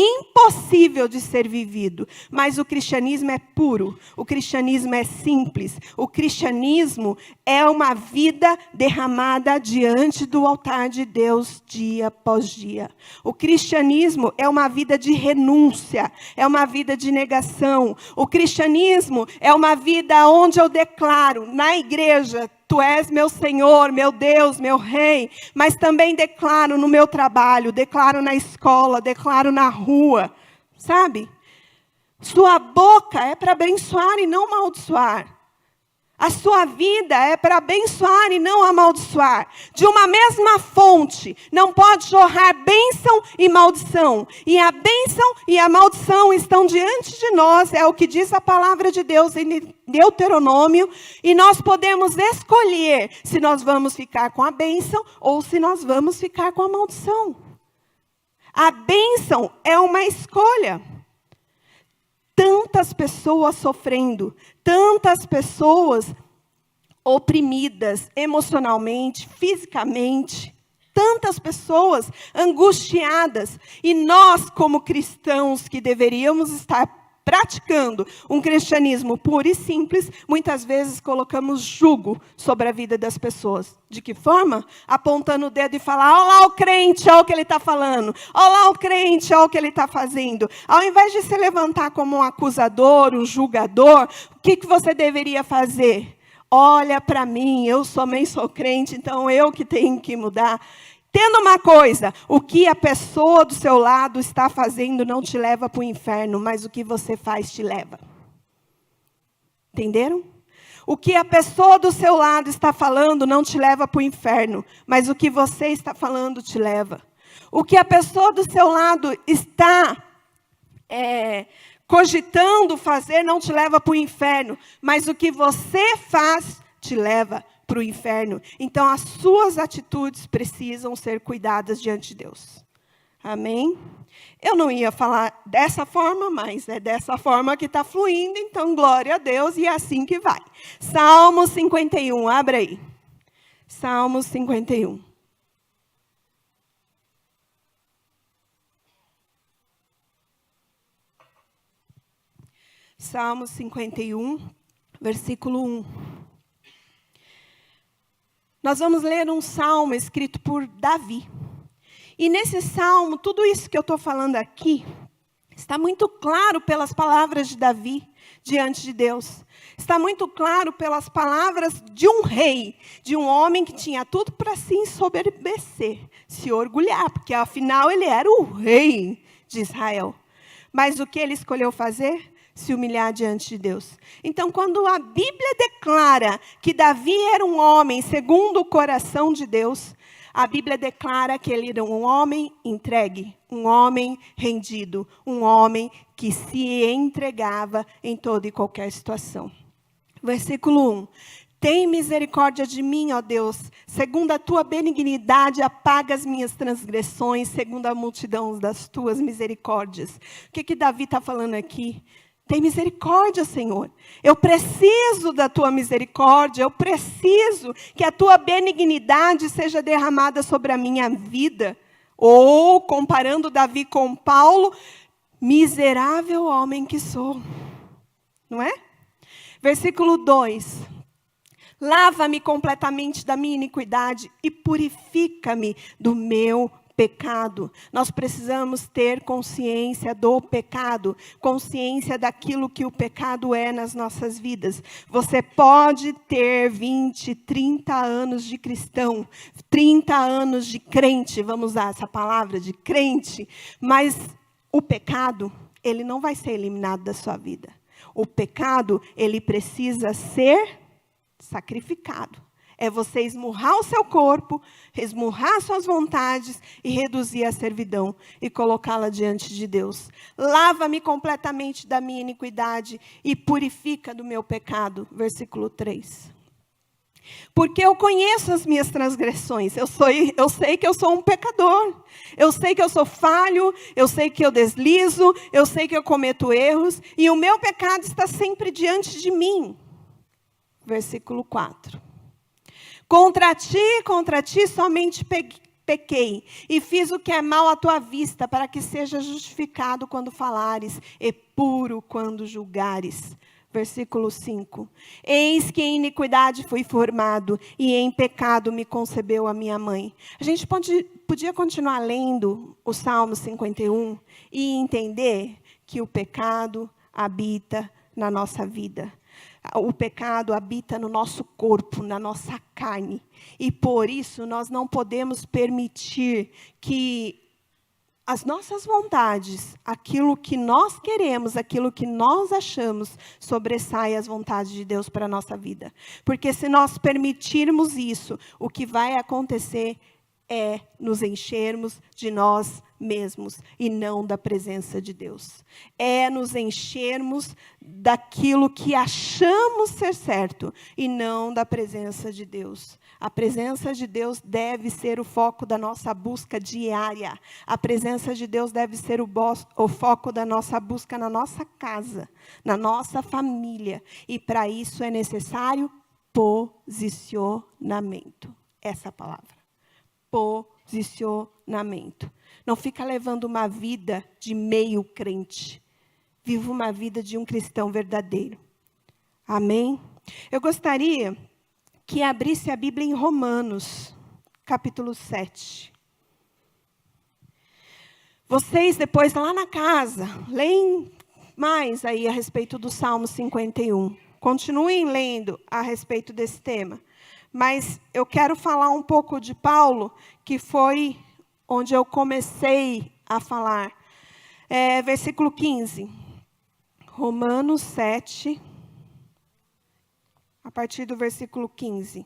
impossível de ser vivido, mas o cristianismo é puro, o cristianismo é simples, o cristianismo é uma vida derramada diante do altar de Deus dia após dia. O cristianismo é uma vida de renúncia, é uma vida de negação. O cristianismo é uma vida onde eu declaro na igreja: Tu és meu Senhor, meu Deus, meu Rei. Mas também declaro no meu trabalho, declaro na escola, declaro na rua. Sabe? Sua boca é para abençoar e não amaldiçoar. A sua vida é para abençoar e não amaldiçoar. De uma mesma fonte, não pode jorrar bênção e maldição. E a bênção e a maldição estão diante de nós, é o que diz a palavra de Deus em Deuteronômio. E nós podemos escolher se nós vamos ficar com a bênção ou se nós vamos ficar com a maldição. A bênção é uma escolha. Tantas pessoas sofrendo, tantas pessoas oprimidas emocionalmente, fisicamente, tantas pessoas angustiadas. E nós, como cristãos que deveríamos estar praticando um cristianismo puro e simples, muitas vezes colocamos jugo sobre a vida das pessoas. De que forma? Apontando o dedo e falar: olha lá o crente, olha o que ele está falando. Olha lá o crente, olha o que ele está fazendo. Ao invés de se levantar como um acusador, um julgador, o que você deveria fazer? Olha para mim, eu também sou crente, então eu que tenho que mudar. Entenda uma coisa: o que a pessoa do seu lado está fazendo não te leva para o inferno, mas o que você faz te leva. Entenderam? O que a pessoa do seu lado está falando não te leva para o inferno, mas o que você está falando te leva. O que a pessoa do seu lado está cogitando fazer não te leva para o inferno, mas o que você faz te leva para o inferno. Então, as suas atitudes precisam ser cuidadas diante de Deus. Amém? Eu não ia falar dessa forma, mas é dessa forma que está fluindo, então glória a Deus, e é assim que vai. Salmo 51, abre aí. Salmo 51. Salmo 51, versículo 1. Nós vamos ler um salmo escrito por Davi. E nesse salmo, tudo isso que eu estou falando aqui, está muito claro pelas palavras de Davi diante de Deus. Está muito claro pelas palavras de um rei, de um homem que tinha tudo para se ensoberbecer, se orgulhar, porque afinal ele era o rei de Israel. Mas o que ele escolheu fazer? Se humilhar diante de Deus. Então, quando a Bíblia declara que Davi era um homem segundo o coração de Deus, a Bíblia declara que ele era um homem entregue, um homem rendido, um homem que se entregava em toda e qualquer situação. Versículo 1. Tem misericórdia de mim, ó Deus, segundo a tua benignidade, apaga as minhas transgressões, segundo a multidão das tuas misericórdias. O que Davi está falando aqui? Tem misericórdia, Senhor. Eu preciso da tua misericórdia. Eu preciso que a tua benignidade seja derramada sobre a minha vida. Ou, comparando Davi com Paulo, miserável homem que sou. Não é? Versículo 2. Lava-me completamente da minha iniquidade e purifica-me do meu pecado. Nós precisamos ter consciência do pecado, consciência daquilo que o pecado é nas nossas vidas. Você pode ter 20, 30 anos de cristão, 30 anos de crente, vamos usar essa palavra de crente, mas o pecado, ele não vai ser eliminado da sua vida. O pecado, ele precisa ser sacrificado. É você esmurrar o seu corpo, esmurrar suas vontades e reduzir a servidão e colocá-la diante de Deus. Lava-me completamente da minha iniquidade e purifica do meu pecado. Versículo 3. Porque eu conheço as minhas transgressões. Eu sei que eu sou um pecador. Eu sei que eu sou falho. Eu sei que eu deslizo. Eu sei que eu cometo erros. E o meu pecado está sempre diante de mim. Versículo 4. Contra ti somente pequei, e fiz o que é mal à tua vista, para que seja justificado quando falares, e puro quando julgares. Versículo 5. Eis que em iniquidade fui formado, e em pecado me concebeu a minha mãe. A gente podia continuar lendo o Salmo 51 e entender que o pecado habita na nossa vida. O pecado habita no nosso corpo, na nossa carne. E por isso nós não podemos permitir que as nossas vontades, aquilo que nós queremos, aquilo que nós achamos, sobressaia as vontades de Deus para a nossa vida. Porque se nós permitirmos isso, o que vai acontecer é nos enchermos de nós mesmos e não da presença de Deus. É nos enchermos daquilo que achamos ser certo e não da presença de Deus. A presença de Deus deve ser o foco da nossa busca diária. A presença de Deus deve ser o foco da nossa busca na nossa casa, na nossa família. E para isso é necessário posicionamento. Essa palavra. Posicionamento. Não fica levando uma vida de meio crente. Viva uma vida de um cristão verdadeiro. Amém? Eu gostaria que abrisse a Bíblia em Romanos, capítulo 7. Vocês depois lá na casa, leem mais aí a respeito do Salmo 51. Continuem lendo a respeito desse tema. Mas eu quero falar um pouco de Paulo, que foi onde eu comecei a falar. Versículo 15. Romanos 7, a partir do versículo 15.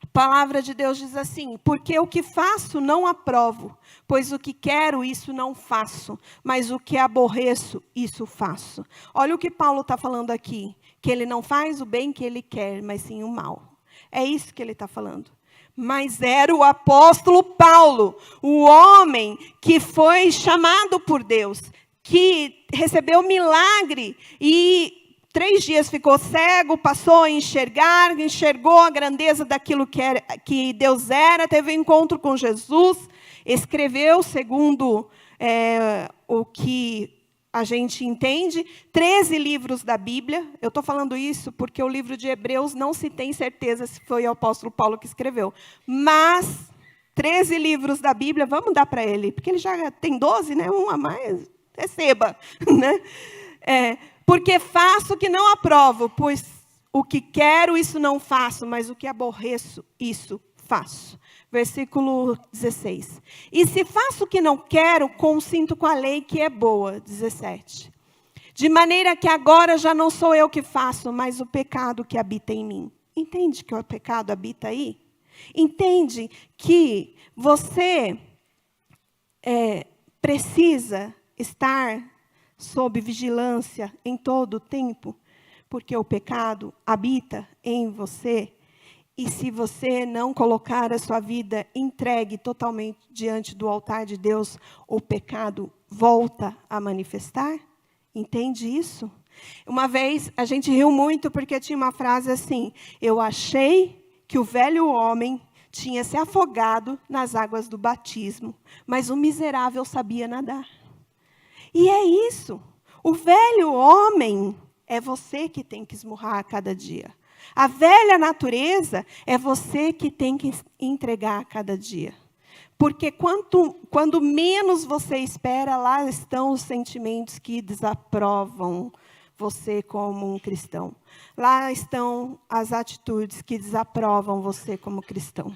A palavra de Deus diz assim: porque o que faço não aprovo, pois o que quero, isso não faço, mas o que aborreço, isso faço. Olha o que Paulo está falando aqui, que ele não faz o bem que ele quer, mas sim o mal. É isso que ele está falando. Mas era o apóstolo Paulo, o homem que foi chamado por Deus, que recebeu milagre e 3 dias ficou cego, passou a enxergar, enxergou a grandeza daquilo que Deus era, teve um encontro com Jesus, escreveu, segundo o que a gente entende, 13 livros da Bíblia. Eu estou falando isso porque o livro de Hebreus não se tem certeza se foi o apóstolo Paulo que escreveu. Mas 13 livros da Bíblia, vamos dar para ele, porque ele já tem 12, né? Um a mais, receba. Né? Porque faço o que não aprovo, pois o que quero, isso não faço, mas o que aborreço, isso faço. Versículo 16. E se faço o que não quero, consinto com a lei que é boa. 17. De maneira que agora já não sou eu que faço, mas o pecado que habita em mim. Entende que o pecado habita aí? Entende que você precisa estar sob vigilância em todo o tempo? Porque o pecado habita em você. E se você não colocar a sua vida entregue totalmente diante do altar de Deus, o pecado volta a manifestar? Entende isso? Uma vez a gente riu muito porque tinha uma frase assim: eu achei que o velho homem tinha se afogado nas águas do batismo, mas o miserável sabia nadar. E é isso. O velho homem é você que tem que esmurrar a cada dia. A velha natureza é você que tem que entregar a cada dia. Porque quando menos você espera, lá estão os sentimentos que desaprovam você como um cristão. Lá estão as atitudes que desaprovam você como cristão.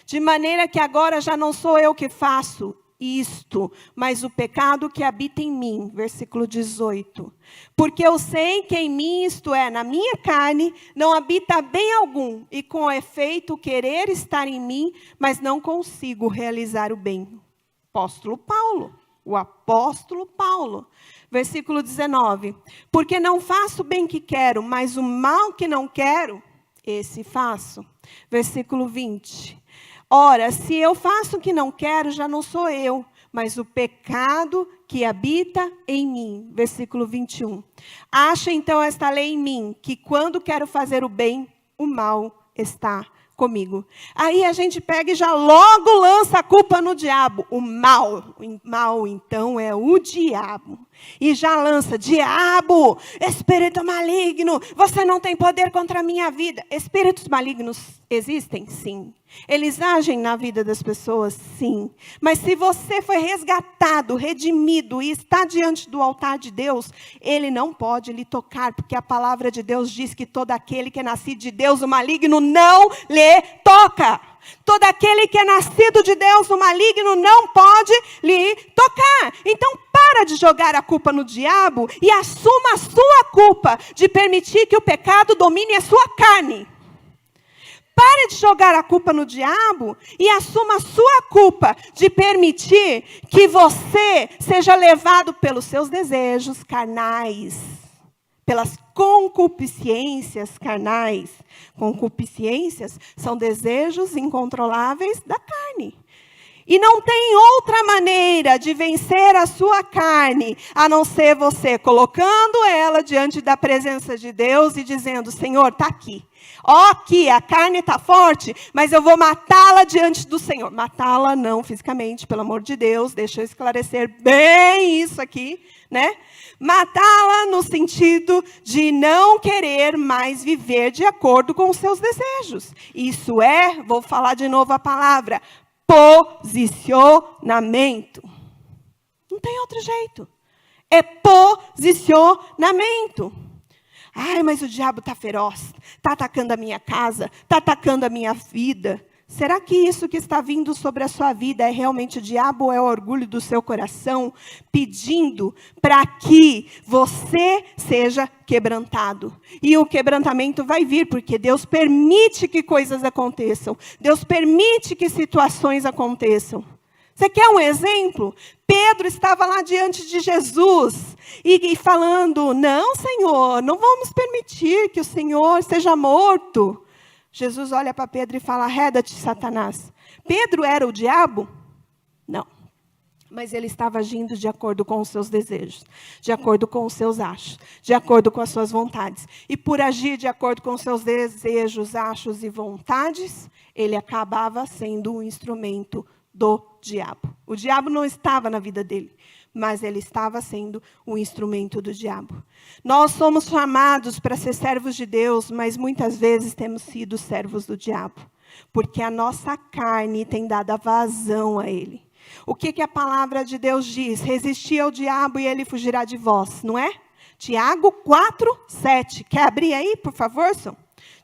De maneira que agora já não sou eu que faço isto, mas o pecado que habita em mim. Versículo 18. Porque eu sei que em mim, isto é, na minha carne, não habita bem algum, e com efeito querer estar em mim, mas não consigo realizar o bem. O apóstolo Paulo. Versículo 19. Porque não faço o bem que quero, mas o mal que não quero, esse faço. Versículo 20. Ora, se eu faço o que não quero, já não sou eu, mas o pecado que habita em mim. Versículo 21. Acha então esta lei em mim, que quando quero fazer o bem, o mal está comigo. Aí a gente pega e já logo lança a culpa no diabo. O mal então é o diabo. E já lança, diabo, espírito maligno, você não tem poder contra a minha vida. Espíritos malignos existem? Sim. Eles agem na vida das pessoas? Sim. Mas se você foi resgatado, redimido e está diante do altar de Deus, ele não pode lhe tocar, porque a palavra de Deus diz que todo aquele que é nascido de Deus, o maligno, não lhe toca. Todo aquele que é nascido de Deus, o maligno, não pode lhe tocar. Então, para de jogar a culpa no diabo e assuma a sua culpa de permitir que o pecado domine a sua carne. Pare de jogar a culpa no diabo e assuma a sua culpa de permitir que você seja levado pelos seus desejos carnais, pelas concupiscências carnais. Concupiscências são desejos incontroláveis da carne. E não tem outra maneira de vencer a sua carne, a não ser você colocando ela diante da presença de Deus e dizendo, Senhor, está aqui. Ó, aqui, a carne está forte, mas eu vou matá-la diante do Senhor. Matá-la não fisicamente, pelo amor de Deus, deixa eu esclarecer bem isso aqui, né? Matá-la no sentido de não querer mais viver de acordo com os seus desejos. Isso é, vou falar de novo a palavra, posicionamento. Não tem outro jeito. É posicionamento. Ai, mas o diabo está feroz, está atacando a minha casa, está atacando a minha vida. Será que isso que está vindo sobre a sua vida é realmente o diabo ou é o orgulho do seu coração pedindo para que você seja quebrantado? E o quebrantamento vai vir porque Deus permite que coisas aconteçam. Deus permite que situações aconteçam. Você quer um exemplo? Pedro estava lá diante de Jesus e falando, não, Senhor, não vamos permitir que o Senhor seja morto. Jesus olha para Pedro e fala, arreda-te, Satanás. Pedro era o diabo? Não. Mas ele estava agindo de acordo com os seus desejos, de acordo com os seus achos, de acordo com as suas vontades. E por agir de acordo com os seus desejos, achos e vontades, ele acabava sendo um instrumento do diabo. O diabo não estava na vida dele, mas ele estava sendo um instrumento do diabo. Nós somos chamados para ser servos de Deus, mas muitas vezes temos sido servos do diabo, porque a nossa carne tem dado a vazão a ele. O que a palavra de Deus diz? Resistir ao diabo e ele fugirá de vós, não é? Tiago 4:7. Quer abrir aí, por favor, São?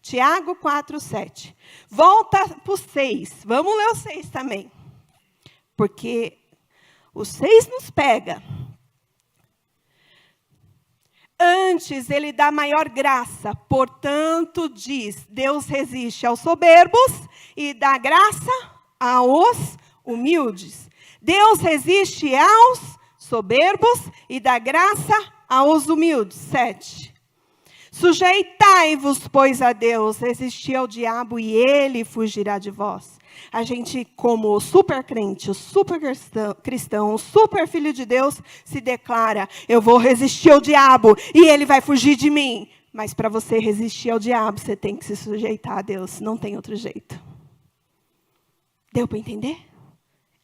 Tiago 4:7. Volta para o 6. Vamos ler o 6 também. Porque o 6 nos pega. Antes, ele dá maior graça. Portanto, diz, Deus resiste aos soberbos e dá graça aos humildes. Deus resiste aos soberbos e dá graça aos humildes. 7. Sujeitai-vos, pois, a Deus, resisti ao diabo e ele fugirá de vós. A gente, como super crente, o super cristão, o super filho de Deus, se declara, eu vou resistir ao diabo e ele vai fugir de mim. Mas para você resistir ao diabo, você tem que se sujeitar a Deus, não tem outro jeito. Deu para entender?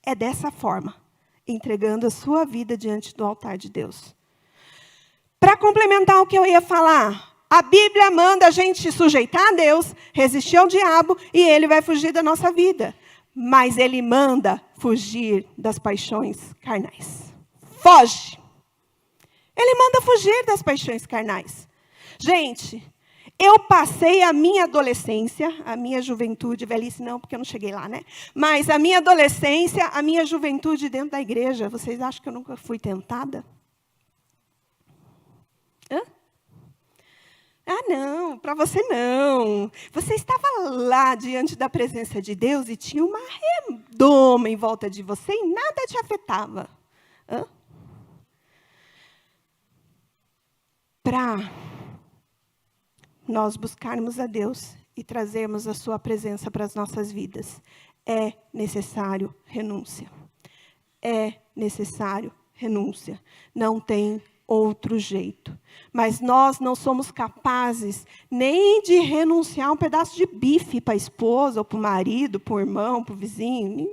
É dessa forma, entregando a sua vida diante do altar de Deus. Para complementar o que eu ia falar, a Bíblia manda a gente sujeitar a Deus, resistir ao diabo, e ele vai fugir da nossa vida. mas Ele manda fugir das paixões carnais. Foge! Ele manda fugir das paixões carnais. Gente, eu passei a minha adolescência, a minha juventude, velhice não, porque eu não cheguei lá, né? Mas a minha adolescência, a minha juventude dentro da igreja. Vocês acham que eu nunca fui tentada? Hã? Ah, não, para você não. Você estava lá diante da presença de Deus e tinha uma redoma em volta de você e nada te afetava. Hã? Para nós buscarmos a Deus e trazermos a sua presença para as nossas vidas, é necessário renúncia. É necessário renúncia. Não tem outro jeito. Mas nós não somos capazes nem de renunciar a um pedaço de bife para a esposa, ou para o marido, para o irmão, para o vizinho.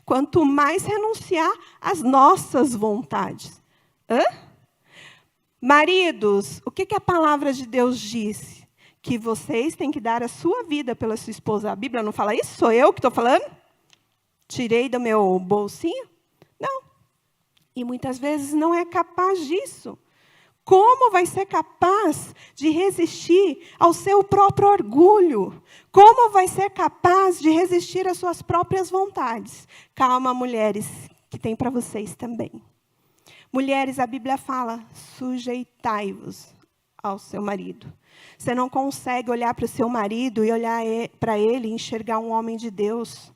Quanto mais renunciar às nossas vontades. Maridos, o que a palavra de Deus diz? Que vocês têm que dar a sua vida pela sua esposa. A Bíblia não fala isso? Sou eu que estou falando? Tirei do meu bolsinho? Não. E muitas vezes não é capaz disso. Como vai ser capaz de resistir ao seu próprio orgulho? Como vai ser capaz de resistir às suas próprias vontades? Calma, mulheres, que tem para vocês também. Mulheres, a Bíblia fala, sujeitai-vos ao seu marido. Você não consegue olhar para o seu marido e olhar para ele e enxergar um homem de Deus.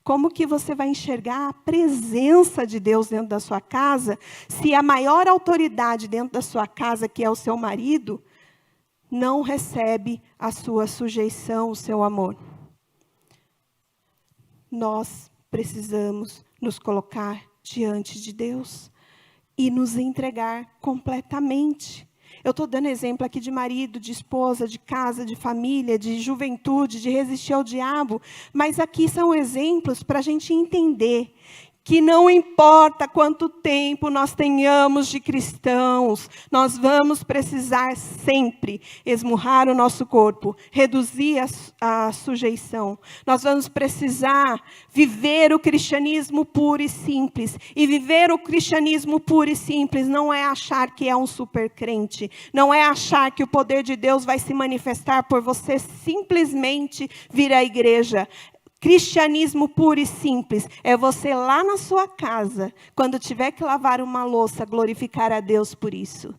Como que você vai enxergar a presença de Deus dentro da sua casa, se a maior autoridade dentro da sua casa, que é o seu marido, não recebe a sua sujeição, o seu amor? Nós precisamos nos colocar diante de Deus e nos entregar completamente. Eu estou dando exemplo aqui de marido, de esposa, de casa, de família, de juventude, de resistir ao diabo. Mas aqui são exemplos para a gente entender que não importa quanto tempo nós tenhamos de cristãos, nós vamos precisar sempre esmurrar o nosso corpo, reduzir a sujeição. Nós vamos precisar viver o cristianismo puro e simples. E viver o cristianismo puro e simples não é achar que é um super crente, não é achar que o poder de Deus vai se manifestar por você simplesmente vir à igreja. Cristianismo puro e simples é você lá na sua casa, quando tiver que lavar uma louça, glorificar a Deus por isso.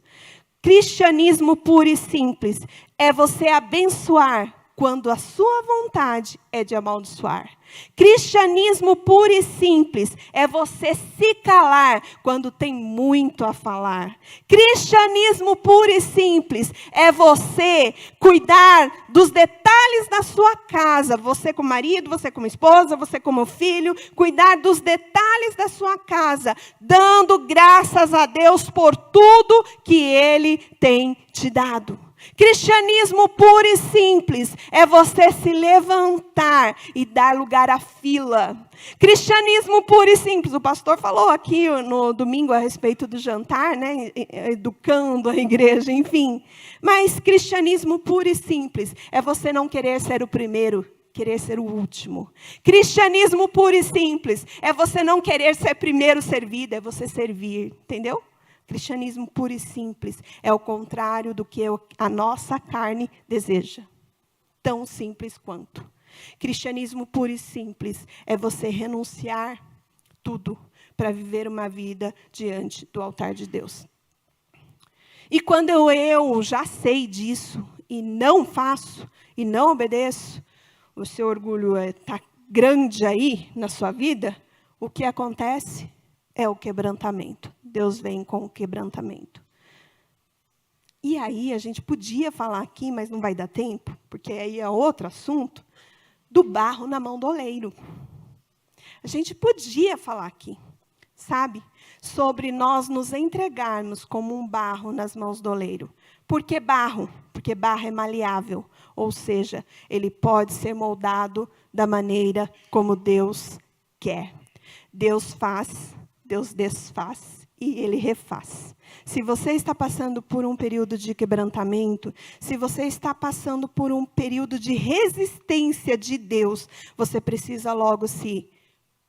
Cristianismo puro e simples é você abençoar quando a sua vontade é de amaldiçoar. Cristianismo puro e simples é você se calar quando tem muito a falar. Cristianismo puro e simples é você cuidar dos detalhes da sua casa. Você como marido, você como esposa, você como filho, cuidar dos detalhes da sua casa, dando graças a Deus por tudo que Ele tem te dado. Cristianismo puro e simples é você se levantar e dar lugar à fila. Cristianismo puro e simples, o pastor falou aqui no domingo a respeito do jantar, né? Educando a igreja, enfim. Mas cristianismo puro e simples é você não querer ser o primeiro, querer ser o último. Cristianismo puro e simples é você não querer ser primeiro servido, é você servir, entendeu? Cristianismo puro e simples é o contrário do que a nossa carne deseja. Tão simples quanto. Cristianismo puro e simples é você renunciar tudo para viver uma vida diante do altar de Deus. E quando eu já sei disso e não faço e não obedeço, o seu orgulho está grande aí na sua vida, o que acontece é o quebrantamento. Deus vem com o quebrantamento. E aí, a gente podia falar aqui, mas não vai dar tempo, porque aí é outro assunto, do barro na mão do oleiro. A gente podia falar aqui, sabe? Sobre nós nos entregarmos como um barro nas mãos do oleiro. Por que barro? Porque barro é maleável, ou seja, ele pode ser moldado da maneira como Deus quer. Deus faz, Deus desfaz. E Ele refaz. Se você está passando por um período de quebrantamento, se você está passando por um período de resistência de Deus, você precisa logo se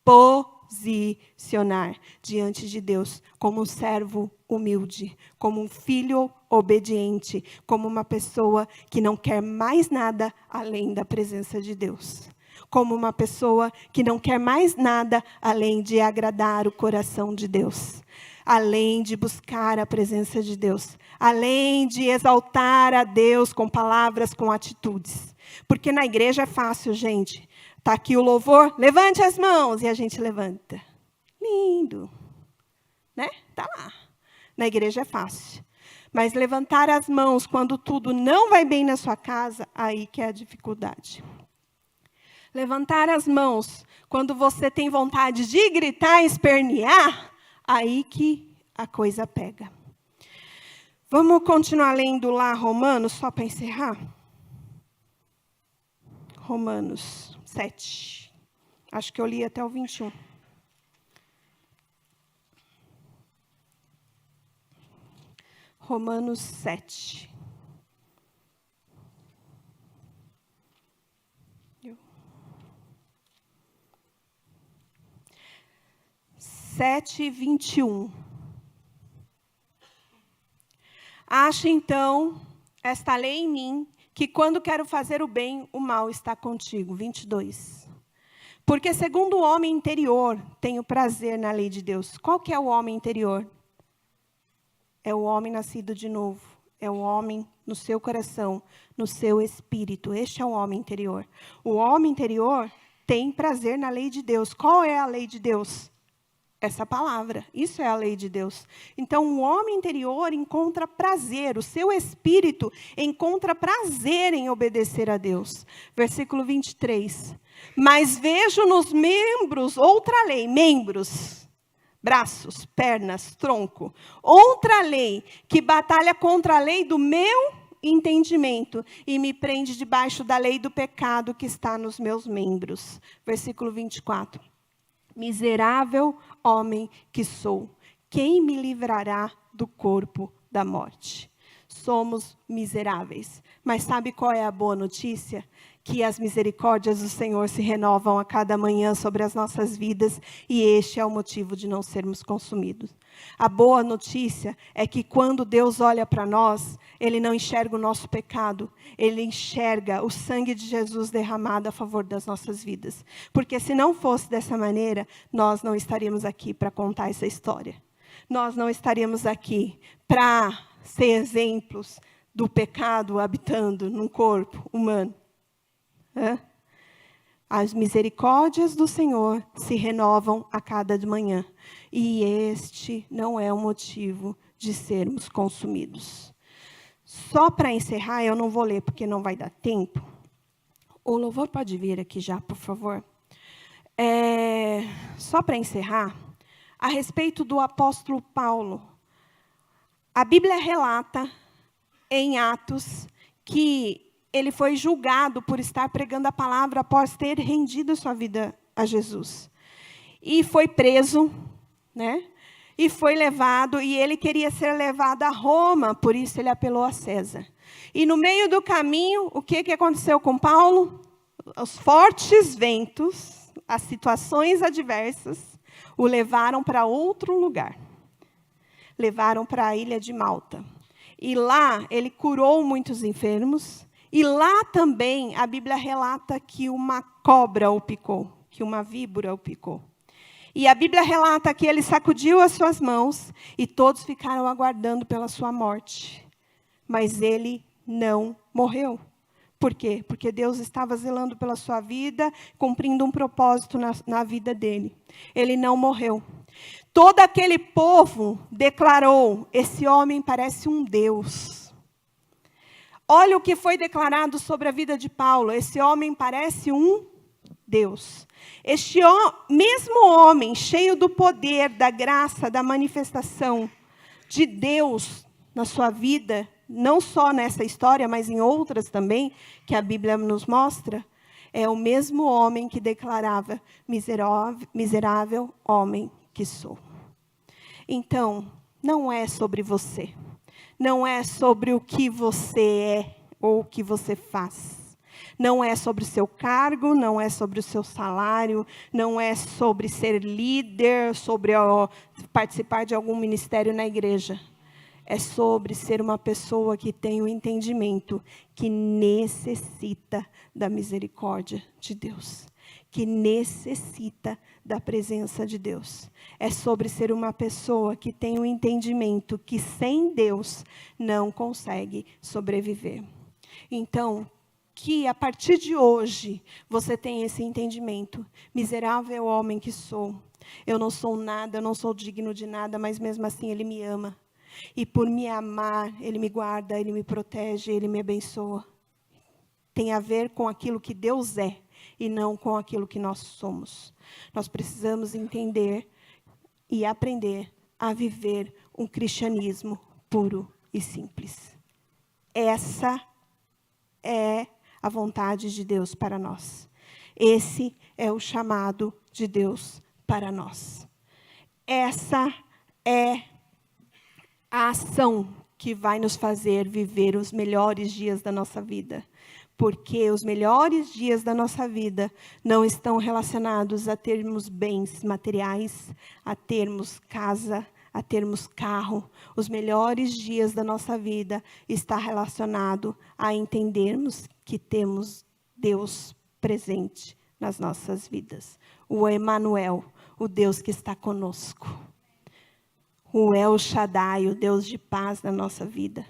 posicionar diante de Deus como um servo humilde, como um filho obediente, como uma pessoa que não quer mais nada além da presença de Deus. Como uma pessoa que não quer mais nada além de agradar o coração de Deus. Além de buscar a presença de Deus. Além de exaltar a Deus com palavras, com atitudes. Porque na igreja é fácil, gente. Está aqui o louvor, levante as mãos. E a gente levanta. Lindo. Né? Está lá. Na igreja é fácil. Mas levantar as mãos quando tudo não vai bem na sua casa, aí que é a dificuldade. Levantar as mãos quando você tem vontade de gritar, espernear, aí que a coisa pega. Vamos continuar lendo lá Romanos, só para encerrar? Romanos 7. Acho que eu li até o 21. Romanos 7. 7:21. Acho então esta lei em mim, que quando quero fazer o bem, o mal está contigo. 22. Porque segundo o homem interior, tenho prazer na lei de Deus. Qual que é o homem interior? É o homem nascido de novo. É o homem no seu coração, no seu espírito. Este é o homem interior. O homem interior tem prazer na lei de Deus. Qual é a lei de Deus? Essa palavra, isso é a lei de Deus. Então, o homem interior encontra prazer, o seu espírito encontra prazer em obedecer a Deus. Versículo 23. Mas vejo nos membros outra lei, membros, braços, pernas, tronco, outra lei que batalha contra a lei do meu entendimento e me prende debaixo da lei do pecado que está nos meus membros. Versículo 24. Miserável homem que sou, quem me livrará do corpo da morte? Somos miseráveis, mas sabe qual é a boa notícia? Que as misericórdias do Senhor se renovam a cada manhã sobre as nossas vidas, e este é o motivo de não sermos consumidos. A boa notícia é que quando Deus olha para nós, Ele não enxerga o nosso pecado, Ele enxerga o sangue de Jesus derramado a favor das nossas vidas. Porque se não fosse dessa maneira, nós não estaríamos aqui para contar essa história. Nós não estaríamos aqui para ser exemplos do pecado habitando num corpo humano. As misericórdias do Senhor se renovam a cada manhã. E este não é o motivo de sermos consumidos. Só para encerrar, eu não vou ler porque não vai dar tempo. O louvor pode vir aqui já, por favor. Só para encerrar, a respeito do apóstolo Paulo. A Bíblia relata em Atos que ele foi julgado por estar pregando a palavra após ter rendido sua vida a Jesus. E foi preso, né? E foi levado, e ele queria ser levado a Roma, por isso ele apelou a César. E no meio do caminho, o que aconteceu com Paulo? Os fortes ventos, as situações adversas, o levaram para outro lugar. Levaram para a ilha de Malta. E lá ele curou muitos enfermos. E lá também a Bíblia relata que uma cobra o picou, que uma víbora o picou. E a Bíblia relata que ele sacudiu as suas mãos e todos ficaram aguardando pela sua morte. Mas ele não morreu. Por quê? Porque Deus estava zelando pela sua vida, cumprindo um propósito na vida dele. Ele não morreu. Todo aquele povo declarou: esse homem parece um Deus. Olha o que foi declarado sobre a vida de Paulo. Esse homem parece um Deus. Este mesmo homem, cheio do poder, da graça, da manifestação de Deus na sua vida, não só nessa história, mas em outras também, que a Bíblia nos mostra, é o mesmo homem que declarava: miserável homem que sou. Então, não é sobre você. Não é sobre o que você é ou o que você faz. Não é sobre o seu cargo, não é sobre o seu salário, não é sobre ser líder, sobre participar de algum ministério na igreja. É sobre ser uma pessoa que tem o entendimento que necessita da misericórdia de Deus, que necessita da presença de Deus. É sobre ser uma pessoa que tem o entendimento que sem Deus não consegue sobreviver. Então, que a partir de hoje você tenha esse entendimento. Miserável homem que sou, eu não sou nada, eu não sou digno de nada, mas mesmo assim Ele me ama. E por me amar, Ele me guarda, Ele me protege, Ele me abençoa. Tem a ver com aquilo que Deus é e não com aquilo que nós somos. Nós precisamos entender e aprender a viver um cristianismo puro e simples. Essa é a vontade de Deus para nós. Esse é o chamado de Deus para nós. Essa é a ação que vai nos fazer viver os melhores dias da nossa vida. Porque os melhores dias da nossa vida não estão relacionados a termos bens materiais, a termos casa, a termos carro. Os melhores dias da nossa vida está relacionado a entendermos que temos Deus presente nas nossas vidas. O Emanuel, o Deus que está conosco. O El Shaddai, o Deus de paz na nossa vida.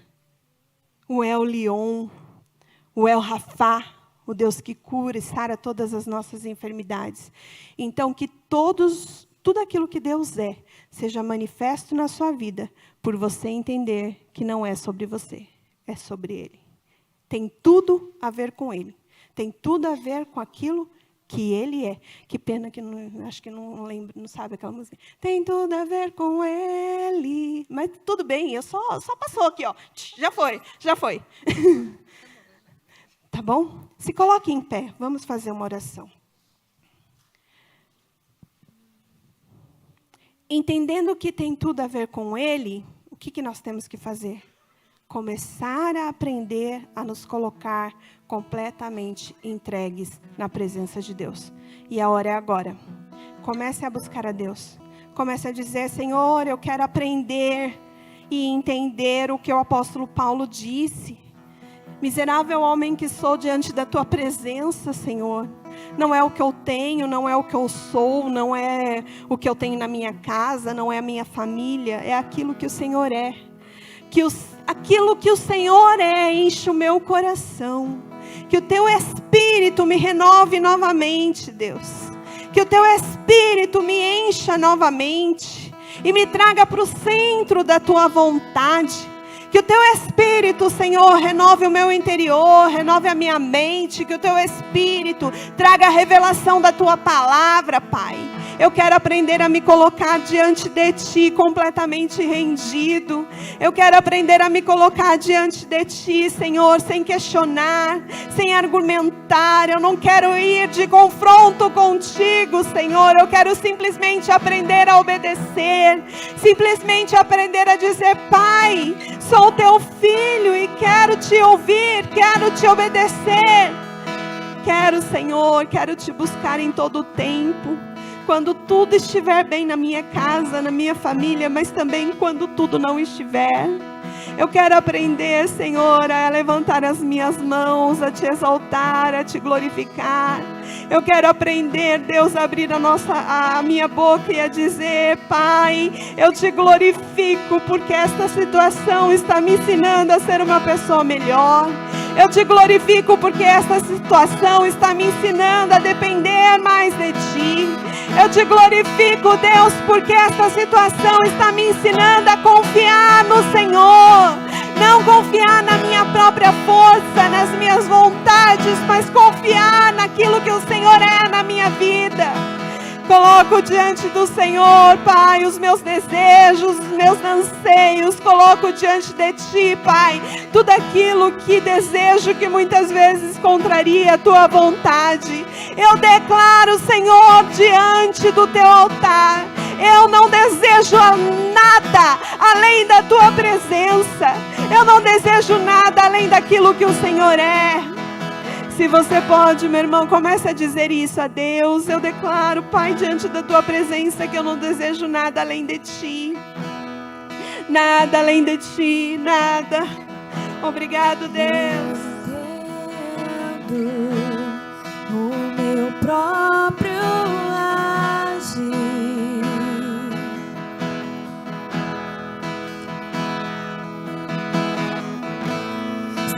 O El Lion, o El Rafá, o Deus que cura e sara todas as nossas enfermidades. Então, que tudo aquilo que Deus é, seja manifesto na sua vida, por você entender que não é sobre você, é sobre Ele. Tem tudo a ver com Ele. Tem tudo a ver com aquilo que Ele é. Que pena que acho que não lembro, não sabe aquela música. Tem tudo a ver com Ele. Mas tudo bem, só passou aqui, ó. Já foi. Tá bom? Se coloque em pé, vamos fazer uma oração. Entendendo que tem tudo a ver com Ele, o que nós temos que fazer? Começar a aprender a nos colocar completamente entregues na presença de Deus. E a hora é agora. Comece a buscar a Deus. Comece a dizer, Senhor, eu quero aprender e entender o que o apóstolo Paulo disse. Miserável homem que sou diante da tua presença, Senhor. Não é o que eu tenho, não é o que eu sou, não é o que eu tenho na minha casa, não é a minha família, é aquilo que o Senhor é. Aquilo que o Senhor é, enche o meu coração. Que o teu Espírito me renove novamente, Deus. Que o teu Espírito me encha novamente e me traga para o centro da tua vontade. Que o teu Espírito, Senhor, renove o meu interior, renove a minha mente. Que o teu Espírito traga a revelação da tua palavra, Pai. Eu quero aprender a me colocar diante de Ti completamente rendido. Eu quero aprender a me colocar diante de Ti, Senhor, sem questionar, sem argumentar. Eu não quero ir de confronto contigo, Senhor. Eu quero simplesmente aprender a obedecer. Simplesmente aprender a dizer, Pai, sou Teu filho e quero Te ouvir, quero Te obedecer. Quero, Senhor, quero Te buscar em todo o tempo. Quando tudo estiver bem na minha casa, na minha família, mas também quando tudo não estiver. Eu quero aprender, Senhor, a levantar as minhas mãos, a Te exaltar, a Te glorificar. Eu quero aprender, Deus, a abrir a minha boca e a dizer, Pai, eu Te glorifico, porque esta situação está me ensinando a ser uma pessoa melhor. Eu Te glorifico, porque esta situação está me ensinando a depender mais de Ti. Eu Te glorifico, Deus, porque esta situação está me ensinando a confiar no Senhor. Não confiar na minha própria força, nas minhas vontades, mas confiar naquilo que o Senhor é na minha vida. Coloco diante do Senhor, Pai, os meus desejos, os meus anseios. Coloco diante de Ti, Pai, tudo aquilo que desejo que muitas vezes contraria a Tua vontade. Eu declaro, Senhor, diante do Teu altar, eu não desejo nada além da Tua presença. Eu não desejo nada além daquilo que o Senhor é. Se você pode, meu irmão, comece a dizer isso a Deus. Eu declaro, Pai, diante da tua presença, que eu não desejo nada além de ti. Nada além de ti, nada. Obrigado, Deus. O meu próprio agir,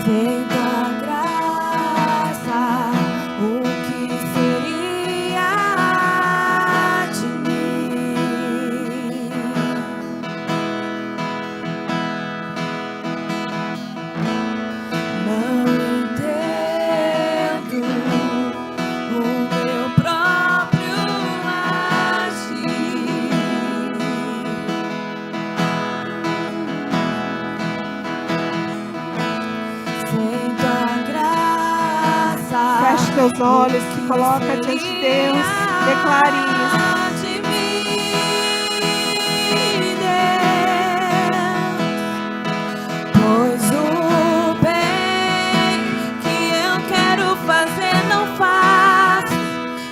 sem tua graça, o que seria de mim? Não entendo o meu próprio agir. Sem tua graça, Feche teus olhos, se coloca diante de Deus. Declare isso. de mim, Deus, pois o bem que eu quero fazer não faço,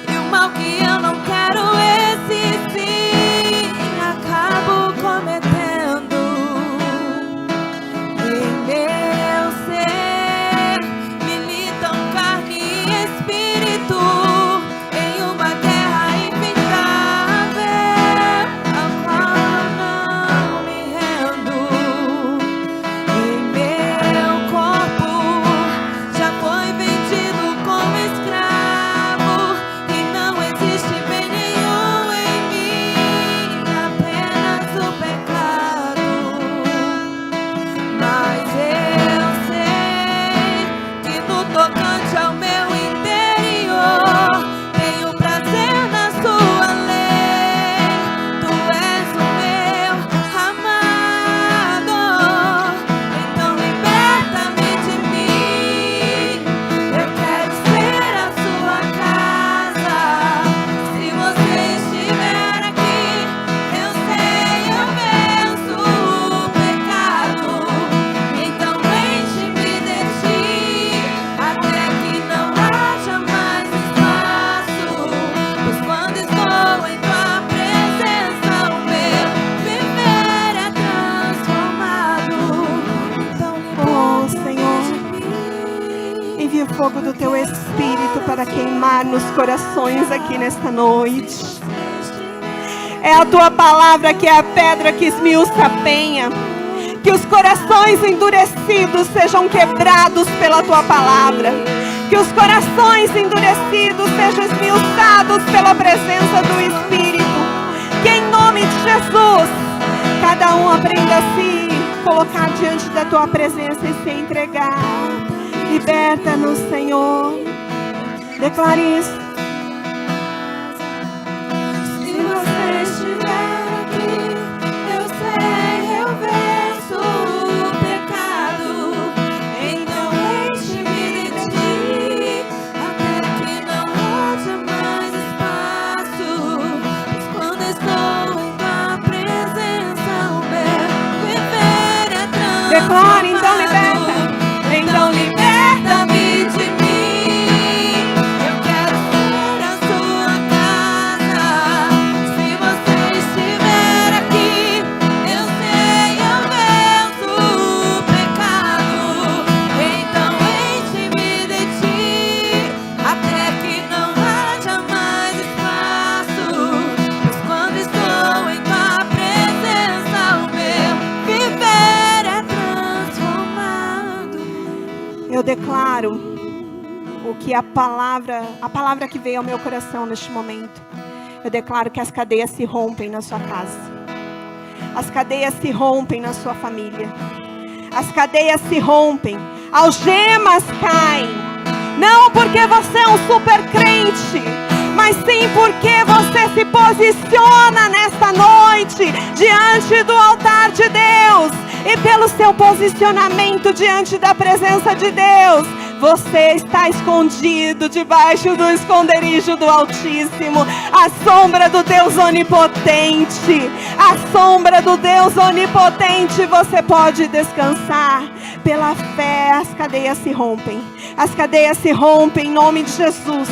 e o mal que eu não quero, esse sim acabo cometendo. Em meu ser militam carne e espírito, em uma guerra infindável, a qual não me rendo. Em meu corpo já foi vendido como escravo, e não existe bem nenhum em mim, apenas o pecado. Mas eu sei que no tocante ao meu interior tenho prazer na sua lei. Tu és o meu amado, então liberta-me de mim. Eu quero ser a sua casa. Se você estiver aqui, eu sei, eu venço o pecado. Então enche-me de ti, até que não haja mais espaço. Pois quando estou em tua presença, o meu viver é transformado. Então Oh, Senhor, liberta-me de mim. envia o fogo do teu Espírito para queimar nos corações aqui nesta noite. É a tua palavra que é a pedra que esmiuça a penha. Que os corações endurecidos sejam quebrados pela tua palavra. Que os corações endurecidos sejam esmiuçados pela presença do Espírito. Que em nome de Jesus, cada um aprenda a se colocar diante da tua presença e se entregar. Liberta-nos, Senhor. Declare isso. Se você estiver aqui, eu sei, eu venço o pecado. Então enche-me de ti, até que não haja mais espaço. Pois quando estou em tua presença, o meu viver é transformado. Declare, então liberta. Então liberta-me de mim. Eu quero ser a sua casa. Se você estiver aqui, eu sei, eu venço o pecado. Então enche-me de ti, até que não haja mais espaço. Pois quando estou em tua presença, o meu viver é transformado. Eu declaro o que a palavra que veio ao meu coração neste momento. Eu declaro que as cadeias se rompem na sua casa. As cadeias se rompem na sua família. As cadeias se rompem. Algemas caem. Não porque você é um super crente, mas sim porque você se posiciona nesta noite diante do altar de Deus. E pelo seu posicionamento diante da presença de Deus, você está escondido debaixo do esconderijo do Altíssimo. A sombra do Deus onipotente. A sombra do Deus onipotente. Você pode descansar. Pela fé as cadeias se rompem. As cadeias se rompem em nome de Jesus.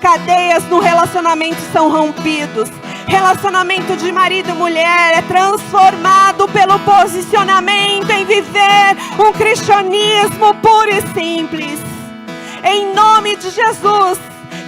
Cadeias no relacionamento são rompidos. Relacionamento de marido e mulher é transformado pelo posicionamento em viver um cristianismo puro e simples. Em nome de Jesus,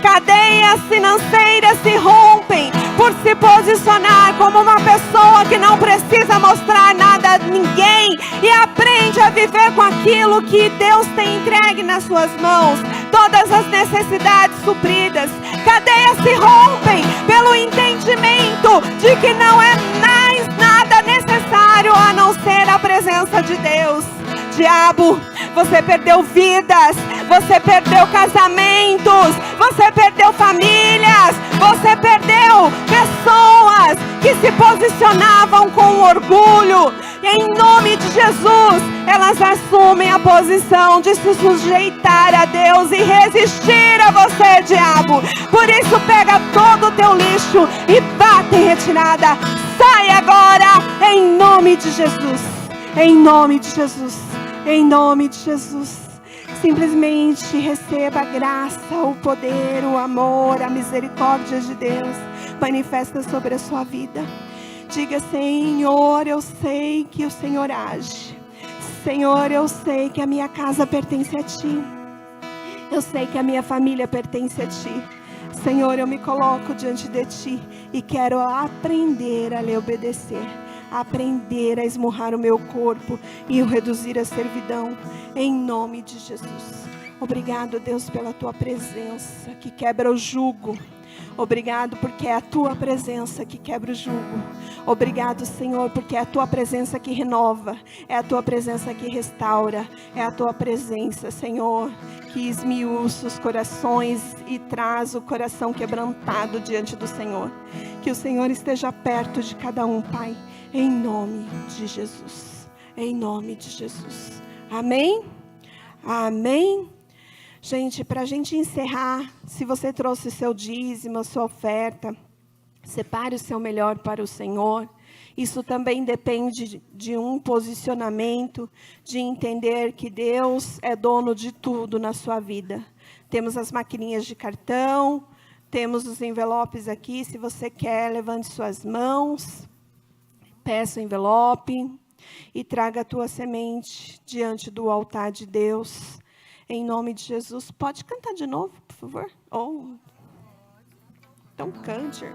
cadeias financeiras se rompem por se posicionar como uma pessoa que não precisa mostrar nada a ninguém e aprende a viver com aquilo que Deus tem entregue nas suas mãos. Todas as necessidades supridas. Cadeias se rompem pelo entendimento de que não é mais nada necessário a não ser a presença de Deus. Diabo, você perdeu vidas, você perdeu casamentos, você perdeu famílias, você perdeu pessoas que se posicionavam com orgulho. E em nome de Jesus, elas assumem a posição de se sujeitar a Deus e resistir a você, diabo. Por isso, pega todo o teu lixo e bate em retirada. Sai agora, em nome de Jesus. Em nome de Jesus. Em nome de Jesus. Simplesmente receba a graça, o poder, o amor, a misericórdia de Deus manifesta sobre a sua vida. Diga: Senhor, eu sei que o Senhor age. Senhor, eu sei que a minha casa pertence a Ti. Eu sei que a minha família pertence a Ti. Senhor, eu me coloco diante de Ti e quero aprender a lhe obedecer. Aprender a esmurrar o meu corpo e o reduzir à servidão, em nome de Jesus. Obrigado, Deus, pela Tua presença que quebra o jugo. Obrigado porque é a Tua presença que quebra o jugo. Obrigado, Senhor, porque é a Tua presença que renova, é a Tua presença que restaura, é a Tua presença, Senhor, que esmiuça os corações e traz o coração quebrantado diante do Senhor. Que o Senhor esteja perto de cada um, Pai. Em nome de Jesus. Em nome de Jesus. Amém? Amém? Gente, para a gente encerrar, se você trouxe seu dízimo, sua oferta, separe o seu melhor para o Senhor. Isso também depende de um posicionamento, de entender que Deus é dono de tudo na sua vida. Temos as maquininhas de cartão, temos os envelopes aqui. Se você quer, levante suas mãos. Peça o envelope e traga a tua semente diante do altar de Deus. Em nome de Jesus. Pode cantar de novo, por favor? Então cante.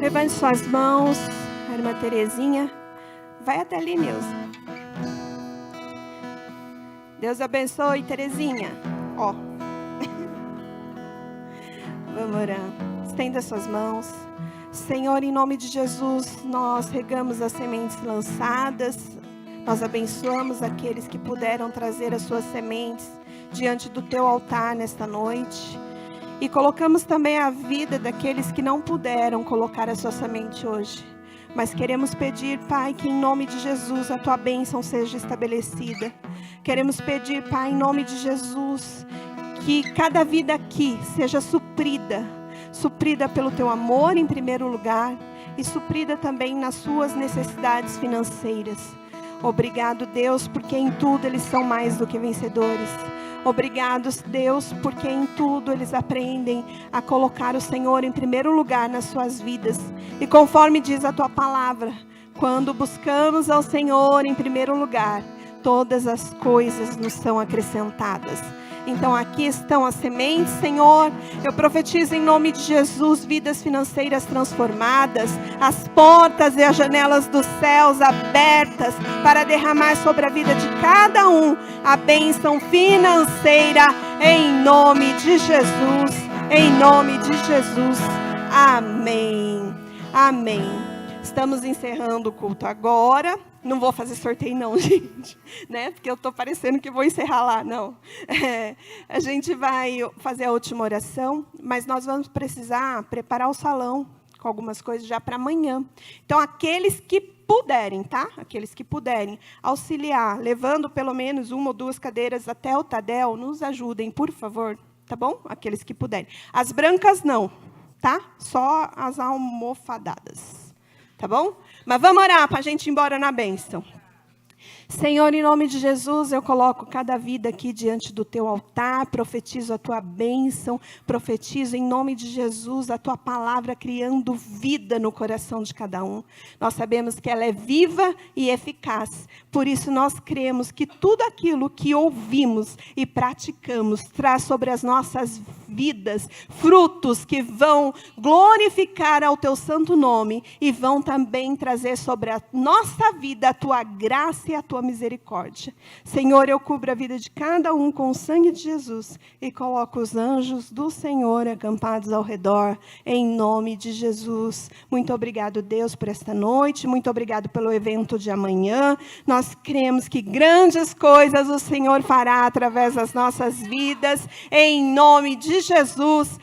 Levante suas mãos, a irmã Terezinha. Vai até ali, Neuza. Deus abençoe, Terezinha. Ó. Vamos orar. Estenda suas mãos. Senhor, em nome de Jesus, nós regamos as sementes lançadas. Nós abençoamos aqueles que puderam trazer as suas sementes diante do teu altar nesta noite. E colocamos também a vida daqueles que não puderam colocar a sua semente hoje. Mas queremos pedir, Pai, que em nome de Jesus a tua bênção seja estabelecida. Queremos pedir, Pai, em nome de Jesus, que cada vida aqui seja suprida pelo teu amor em primeiro lugar e suprida também nas suas necessidades financeiras. Obrigado, Deus, porque em tudo eles são mais do que vencedores. Obrigado, Deus, porque em tudo eles aprendem a colocar o Senhor em primeiro lugar nas suas vidas. E conforme diz a tua palavra, Quando buscamos ao Senhor em primeiro lugar, todas as coisas nos são acrescentadas. Então aqui estão as sementes, Senhor. Eu profetizo em nome de Jesus vidas financeiras transformadas, as portas e as janelas dos céus abertas para derramar sobre a vida de cada um a bênção financeira em nome de Jesus. Em nome de Jesus. Amém. Amém. Estamos encerrando o culto agora. Não vou fazer sorteio não, gente, né? Porque eu estou parecendo que vou encerrar lá, não. A gente vai fazer a última oração, mas nós vamos precisar preparar o salão com algumas coisas já para amanhã. Então, aqueles que puderem, tá? Aqueles que puderem auxiliar, levando pelo menos 1 ou 2 cadeiras até o Tadel, nos ajudem, por favor, tá bom? Aqueles que puderem. As brancas não, tá? Só as almofadadas, tá bom? Mas vamos orar para a gente ir embora na bênção. Senhor, em nome de Jesus, eu coloco cada vida aqui diante do teu altar, profetizo a tua bênção, profetizo em nome de Jesus a tua palavra criando vida no coração de cada um. Nós sabemos que ela é viva e eficaz, por isso nós cremos que tudo aquilo que ouvimos e praticamos traz sobre as nossas vidas frutos que vão glorificar ao teu santo nome e vão também trazer sobre a nossa vida a tua graça e a tua misericórdia. Senhor, eu cubro a vida de cada um com o sangue de Jesus e coloco os anjos do Senhor acampados ao redor, em nome de Jesus. Muito obrigado, Deus, por esta noite, muito obrigado pelo evento de amanhã. Nós cremos que grandes coisas o Senhor fará através das nossas vidas, em nome de Jesus.